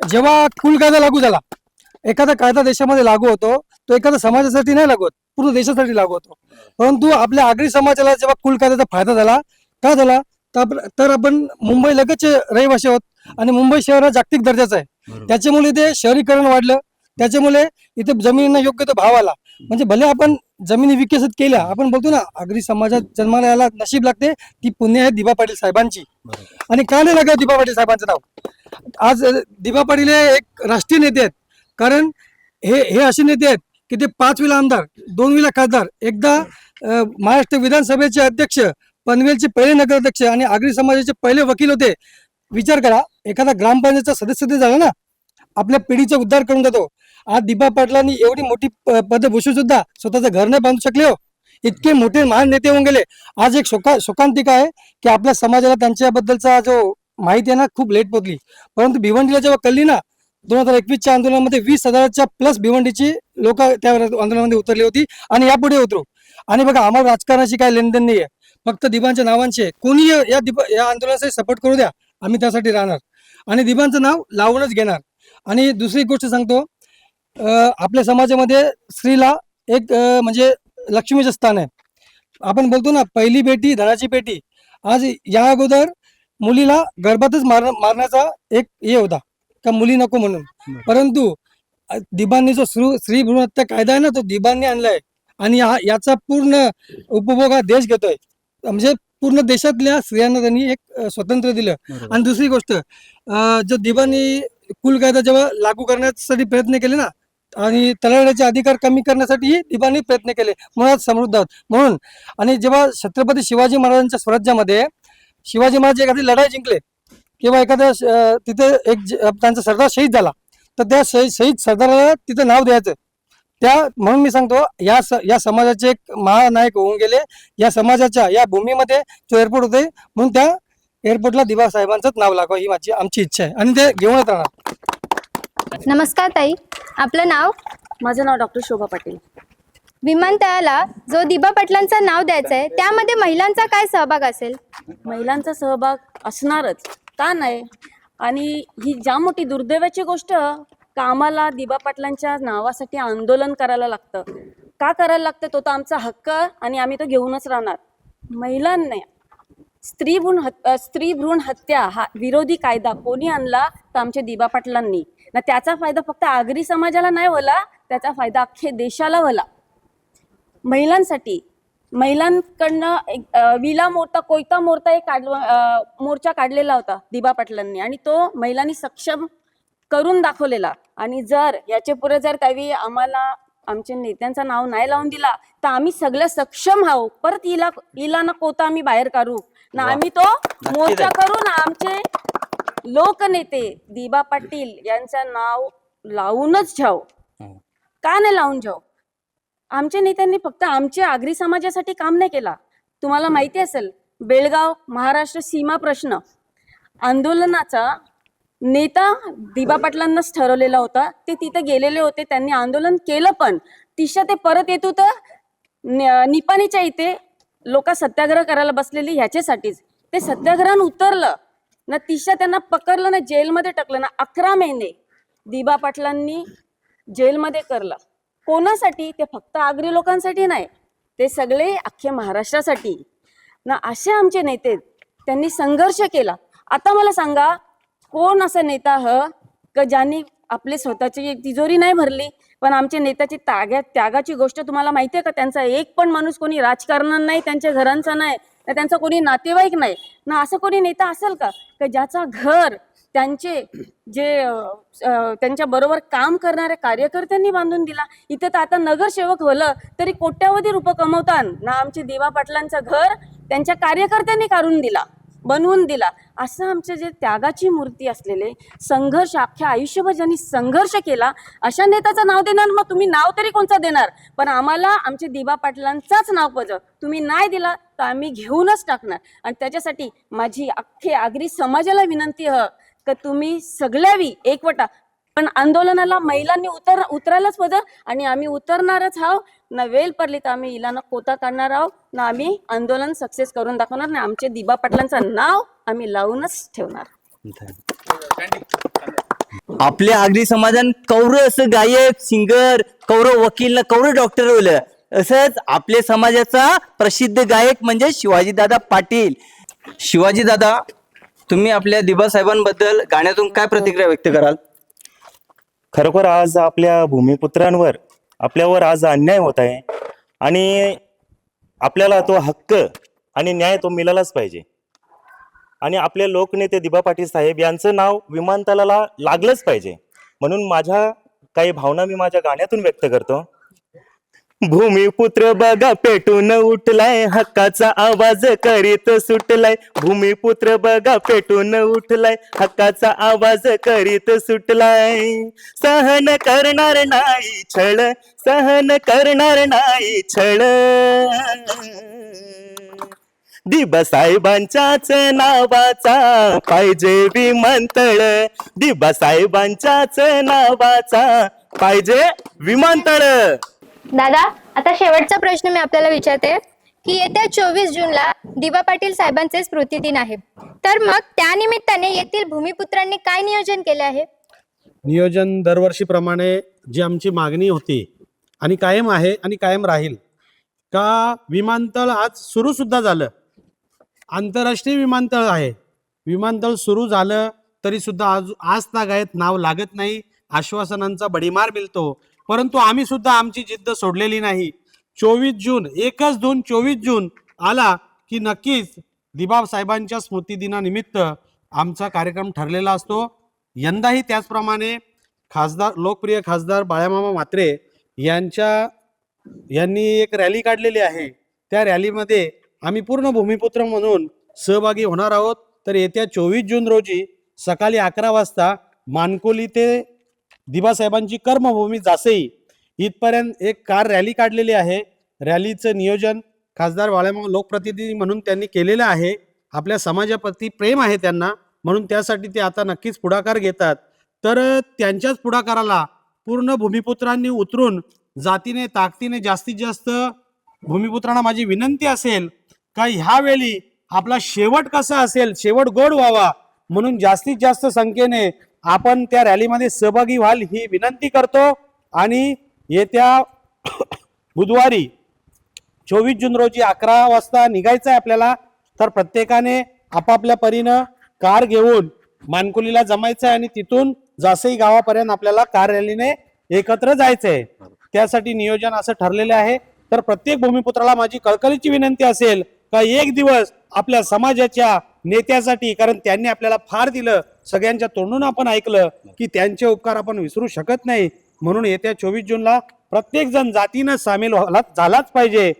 जेव्हा कुल कायदा लागू झाला, एखादा कायदा देशामध्ये लागू होतो तो एखाद्या समाजासाठी नाही लागू होत, पूर्ण देशासाठी लागू होतो. परंतु आपल्या आगरी समाजाला जेव्हा कुल कायद्याचा फायदा झाला, का झाला तर आपण मुंबई लगेच रहिवासी आहोत आणि मुंबई शहर हा जागतिक दर्जाचा आहे. त्याच्यामुळे इथे शहरीकरण वाढलं, त्याच्यामुळे इथे जमिनींना योग्य तो भाव आला. म्हणजे भले आपण जमिनी विकसित केल्या, आपण बोलतो ना आगरी समाजात जन्माला यायला नशीब लागते, ती पुण्य आहे दिबा पाटील साहेबांची. आणि का नाही लागलं दिबा पाटील साहेबांचं नाव? आज दिबा पाटील हे एक राष्ट्रीय नेते आहेत. कारण हे असे नेते आहेत की ते 5 वेळा आमदार, 2 वेळा खासदार, एकदा महाराष्ट्र विधानसभेचे अध्यक्ष, पनवेलचे पहिले नगराध्यक्ष आणि आगरी समाजाचे पहिले वकील होते. विचार करा, एखादा ग्रामपंचायतचा सदस्य झाला ना, आपल्या पिढीचा उद्धार करून जातो. आज दिबा पाटलांनी एवढी मोठी पद भूषून सुद्धा स्वतःचं घर नाही बांधू शकले हो. इतके मोठे महान नेते होऊन गेले. आज एक शोकांतिका आहे की आपल्या समाजाला त्यांच्याबद्दलचा जो माहिती आहे ना, खूप लेट पोचली. परंतु भिवंडीला जेव्हा कळली ना, 2021च्या आंदोलनामध्ये 20,000च्या प्लस भिवंडीची लोक त्या आंदोलनामध्ये उतरली होती आणि यापुढे उतरू. आणि बघा, आम्हाला राजकारणाशी काय लेनदेन नाही आहे, फक्त दिबांच्या नावांचे. कोणी या आंदोलनासाठी सपोर्ट करू द्या, आम्ही त्यासाठी राहणार आणि दिबांचं नाव लावूनच घेणार. आणि दुसरी गोष्ट सांगतो, आपल्या समाजामध्ये स्त्रीला एक म्हणजे लक्ष्मीचं स्थान आहे. आपण बोलतो ना, पहिली बेटी धनाची पेटी. आज या अगोदर मुलीला गर्भातच मारण्याचा एक हे होता का मुली नको म्हणून, परंतु दिबांनी जो स्त्री भ्रूण हत्या कायदा आहे ना, तो दिबांनी आणलाय आणि याचा पूर्ण उपभोग हा देश घेतोय. म्हणजे पूर्ण देशातल्या स्त्रियांना त्यांनी एक स्वातंत्र्य दिलं. आणि दुसरी गोष्ट, जो दिबांनी कुल कायदा जेव्हा लागू करण्यासाठी प्रयत्न केले ना, आणि तलाठ्याचे अधिकार कमी करण्यासाठीही दिबांनी प्रयत्न केले, म्हणून समृद्ध आहोत म्हणून. आणि जेव्हा छत्रपती शिवाजी महाराजांच्या स्वराज्यामध्ये शिवाजी महाराज एखादी लढाई जिंकले किंवा एखाद्या तिथे त्यांचा सरदार शहीद झाला, तर त्या शहीद सरदाराला तिथं नाव द्यायचं. म्हणून मी सांगतो, या समाजाचे एक महानायक होऊन गेले. या समाजाच्या या भूमीमध्ये जो एअरपोर्ट होते, म्हणून त्या एअरपोर्टला दिबा साहेबांचंच नाव लागावं ही आमची इच्छा आहे आणि ते घेऊनच राहणार.
नमस्कार ताई, आपलं नाव?
माझं नाव डॉक्टर शोभा पाटील.
विमानतळाला जो दिबा पाटलांचं नाव द्यायचं आहे, त्यामध्ये महिलांचा काय सहभाग असेल?
महिलांचा सहभाग असणारच, का नाही? आणि ही ज्या मोठी दुर्दैवाची गोष्ट का आम्हाला दिबा पाटलांच्या नावासाठी आंदोलन करायला लागतं. का करायला लागतं? तो तर आमचा हक्क आणि आम्ही तो घेऊनच राहणार. महिलांना स्त्री भ्रूण हत्या हा विरोधी कायदा कोणी आणला? तर आमच्या दिबा पाटलांनी. ना त्याचा फायदा फक्त आगरी समाजाला नाही होला, त्याचा फायदा अख्खे देशाला होला. महिलांसाठी महिलांकडनं विला मोर्चा, कोयता मोर्चा एक मोर्चा काढलेला होता दिबा पाटलांनी, आणि तो महिलांनी सक्षम करून दाखवलेला. आणि जर याचे पुढे जर काही आम्हाला आमच्या नेत्यांचं नाव नाही लावून दिला, तर आम्ही सगळं सक्षम आहोत. परत इला ना कोता आम्ही बाहेर काढू ना, आम्ही तो मोर्चा करू ना. आमचे लोकनेते दिबा पाटील यांचं नाव लावूनच जाऊ. का नाही लावून जाऊ? आमच्या नेत्यांनी फक्त आमच्या आगरी समाजासाठी काम नाही केला. तुम्हाला माहिती असेल, बेळगाव महाराष्ट्र सीमा प्रश्न आंदोलनाचा नेता दिबा पाटलांनाच ठरवलेला होता. ते तिथे गेलेले होते, त्यांनी आंदोलन केलं, पण तिशा ते परत येत होतं निपाणीच्या इथे लोक सत्याग्रह करायला बसलेली ह्याच्यासाठीच. ते सत्याग्रहान उतरलं ना, तिशा त्यांना पकडलं ना, जेलमध्ये टाकलं ना. 11 महिने दिबा पाटलांनी जेलमध्ये करलं. कोणासाठी? ते फक्त आगरी लोकांसाठी नाही, ते सगळे अख्ख्या महाराष्ट्रासाठी ना. असे आमचे नेते, त्यांनी संघर्ष केला. आता मला सांगा, कोण असा नेता का ज्यांनी आपली स्वतःची तिजोरी नाही भरली, पण आमच्या नेत्याची त्यागाची गोष्ट तुम्हाला माहिती आहे का? त्यांचा एक पण माणूस कोणी राजकारणात नाही, त्यांच्या घरांचा नाही, त्यांचा कोणी नातेवाईक नाही ना. असं कोणी नेता असेल का ज्याचा घर त्यांचे जे त्यांच्या बरोबर काम करणाऱ्या कार्यकर्त्यांनी बांधून दिला? इथं तर आता नगरसेवक होलं तरी कोट्यावधी रुपये कमवतात ना. आमचे दिबा पाटलांचं घर त्यांच्या कार्यकर्त्यांनी काढून दिला, बनवून दिला. असं आमचे जे त्यागाची मूर्ती असलेले संघर्ष, अख्ख्या आयुष्यभर ज्यांनी संघर्ष केला, अशा नेत्याचं नाव देणार? मग तुम्ही नाव तरी कोणचं देणार? पण आम्हाला आमचे दिबा पाटलांचाच नाव पाहिजे. तुम्ही नाही दिला तर आम्ही घेऊनच टाकणार. आणि त्याच्यासाठी माझी अख्खे आगरी समाजाला विनंती का तुम्ही सगळ्यावी एकवटा. पण आंदोलनाला महिलांनी उतरायलाच पाहिजे आणि आम्ही उतरणारच आहोत ना. वेळ पडली तर आम्ही इलाना कोता काढणार आहोत ना. आम्ही आंदोलन सक्सेस करून दाखवणार ना. आमचे दिबा पाटलांचं नाव आम्ही लावूनच ठेवणार.
आपल्या आगरी समाजान कौरव असं गायक, सिंगर, कौरव वकील, कौरव डॉक्टर होलं. असंच आपल्या समाजाचा प्रसिद्ध गायक म्हणजे शिवाजीदादा पाटील. शिवाजीदादा, तुम्ही आपल्या दिबा साहेबांबद्दल गाण्यातून काय प्रतिक्रिया व्यक्त कराल?
खरोखर आज आपल्या भूमिपुत्रांवर आपल्यावर आज अन्याय होत आहे आणि आपल्याला तो हक्क आणि न्याय तो मिळालाच पाहिजे. आणि आपले लोकनेते दिबा पाटील साहेब यांचं नाव विमानतळाला लागलंच पाहिजे. म्हणून माझ्या काही भावना मी माझ्या गाण्यातून व्यक्त करतो. भूमिपुत्र बघा पेटून उठलाय, हक्काचा आवाज करीत सुटलाय. भूमिपुत्र बघा पेटून उठलाय, हक्काचा आवाज करीत सुटलाय. सहन करणार नाही छळ, सहन करणार नाही छळ. दिबा साहेबांच्याच नावाचा पाहिजे विमानतळ. दिबा साहेबांच्याच नावाचा पाहिजे विमानतळ.
दादा, आता शेवटचा प्रश्न मी आपल्याला विचारते की येत्या 24 जूनला दिबा पाटील साहेबांचे स्मृतिदिन आहे, तर मग त्यानिमित्ताने येथील भूमिपुत्रांनी काय नियोजन केले आहे?
नियोजन दरवर्षीप्रमाणे जी आमची मागणी होती आणि कायम आहे आणि कायम राहील का विमानतळ आज सुरूसुद्धा झालं, आंतरराष्ट्रीय विमानतळ आहे, विमानतळ सुरू झालं तरीसुद्धा आज तागायत नाव लागत नाही, आश्वासनांचा भडीमार मिळतो, परंतु आम्ही सुद्धा आमची जिद्द सोडलेली नाही. 24 जून 24 जून आला की नक्कीच दिबा साहेबांच्या स्मृतिदिनानिमित्त आमचा कार्यक्रम ठरलेला असतो. यंदाही त्याचप्रमाणे लोकप्रिय खासदार बाळामामा म्हात्रे यांनी एक रॅली काढलेली आहे. त्या रॅलीमध्ये आम्ही पूर्ण भूमिपुत्र म्हणून सहभागी होणार आहोत. तर येत्या 24 जून रोजी सकाळी 11 वाजता मानकोली ते दिबासाहेबांची कर्मभूमी जासई इथपर्यंत एक कार रॅली काढलेली आहे. रॅलीचं नियोजन खासदार बाळामामा लोकप्रतिनिधी म्हणून त्यांनी केलेलं आहे. आपल्या समाजाप्रती प्रेम आहे त्यांना, म्हणून त्यासाठी ते आता नक्कीच पुढाकार घेतात. तर त्यांच्याच पुढाकाराला पूर्ण भूमिपुत्रांनी उतरून जातीने ताकदीने जास्तीत जास्त भूमिपुत्रांना माझी विनंती असेल का ह्यावेळी आपला शेवट कसा असेल, शेवट गोड व्हावा म्हणून जास्तीत जास्त संख्येने आपण त्या रॅलीमध्ये सहभागी व्हाल ही विनंती करतो. आणि येत्या बुधवारी 24 जून रोजी 11 वाजता निघायचं आहे आपल्याला. तर प्रत्येकाने आपापल्या परीनं कार घेऊन मानकोलीला जमायचं आहे आणि तिथून जासई गावापर्यंत आपल्याला कार रॅलीने एकत्र जायचंय. त्यासाठी नियोजन असं ठरलेलं आहे. तर प्रत्येक भूमिपुत्राला माझी कळकळीची विनंती असेल का एक दिवस आपल्या समाजाच्या नेत्यासाठी, कारण त्यांनी आपल्याला फार दिलं, सगळ्यांच्या तोंडून आपण ऐकलं की त्यांचे उपकार आपण विसरू शकत नाही, म्हणून येत्या 24 जूनला प्रत्येक जण जातीनं सामील झालाच पाहिजे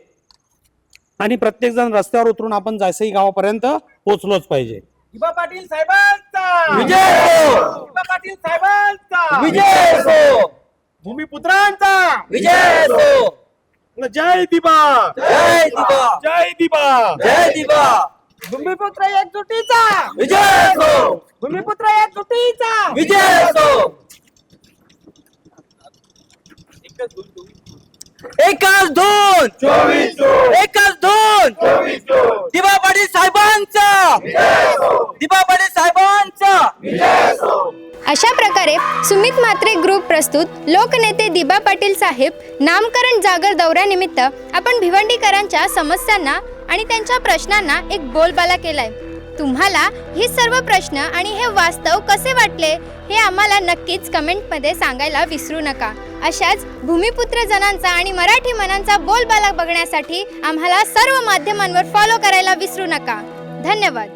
आणि प्रत्येक जण रस्त्यावर उतरून आपण जासई गावापर्यंत पोहोचलोच पाहिजे.
दिबा पाटील साहेबांचा
विजय असो!
दिबा पाटील साहेबांचा
विजय असो!
भूमिपुत्रांचा
विजय असो!
जय दिबा,
जय दिबा!
जय दिबा,
जय दिबा!
भूमिपुत्र एकजुटीचा
विजय असो!
भूमिपुत्र एकजुटीचा
विजय असो! एकाच दोन
24 जून,
एकाच दोन
24 जून,
दिबा पाटील साहेबांचा दिबा पाटील साहेबांचा.
अशा प्रकारे सुमित म्हात्रे ग्रुप प्रस्तुत लोकनेते दिबा पाटील साहेब नामकरण जागर दौऱ्यानिमित्त आपण भिवंडीकरांच्या समस्यांना आणि त्यांच्या प्रश्नांना एक बोलबाला केलाय. तुम्हाला ही सर्व प्रश्न आणि हे वास्तव कसे वाटले हे आम्हाला नक्कीच कमेंटमध्ये सांगायला विसरू नका. अशाच भूमिपुत्र जनांचा आणि मराठी मनांचा बोलबाला बघण्यासाठी आम्हाला सर्व माध्यमांवर फॉलो करायला विसरू नका. धन्यवाद.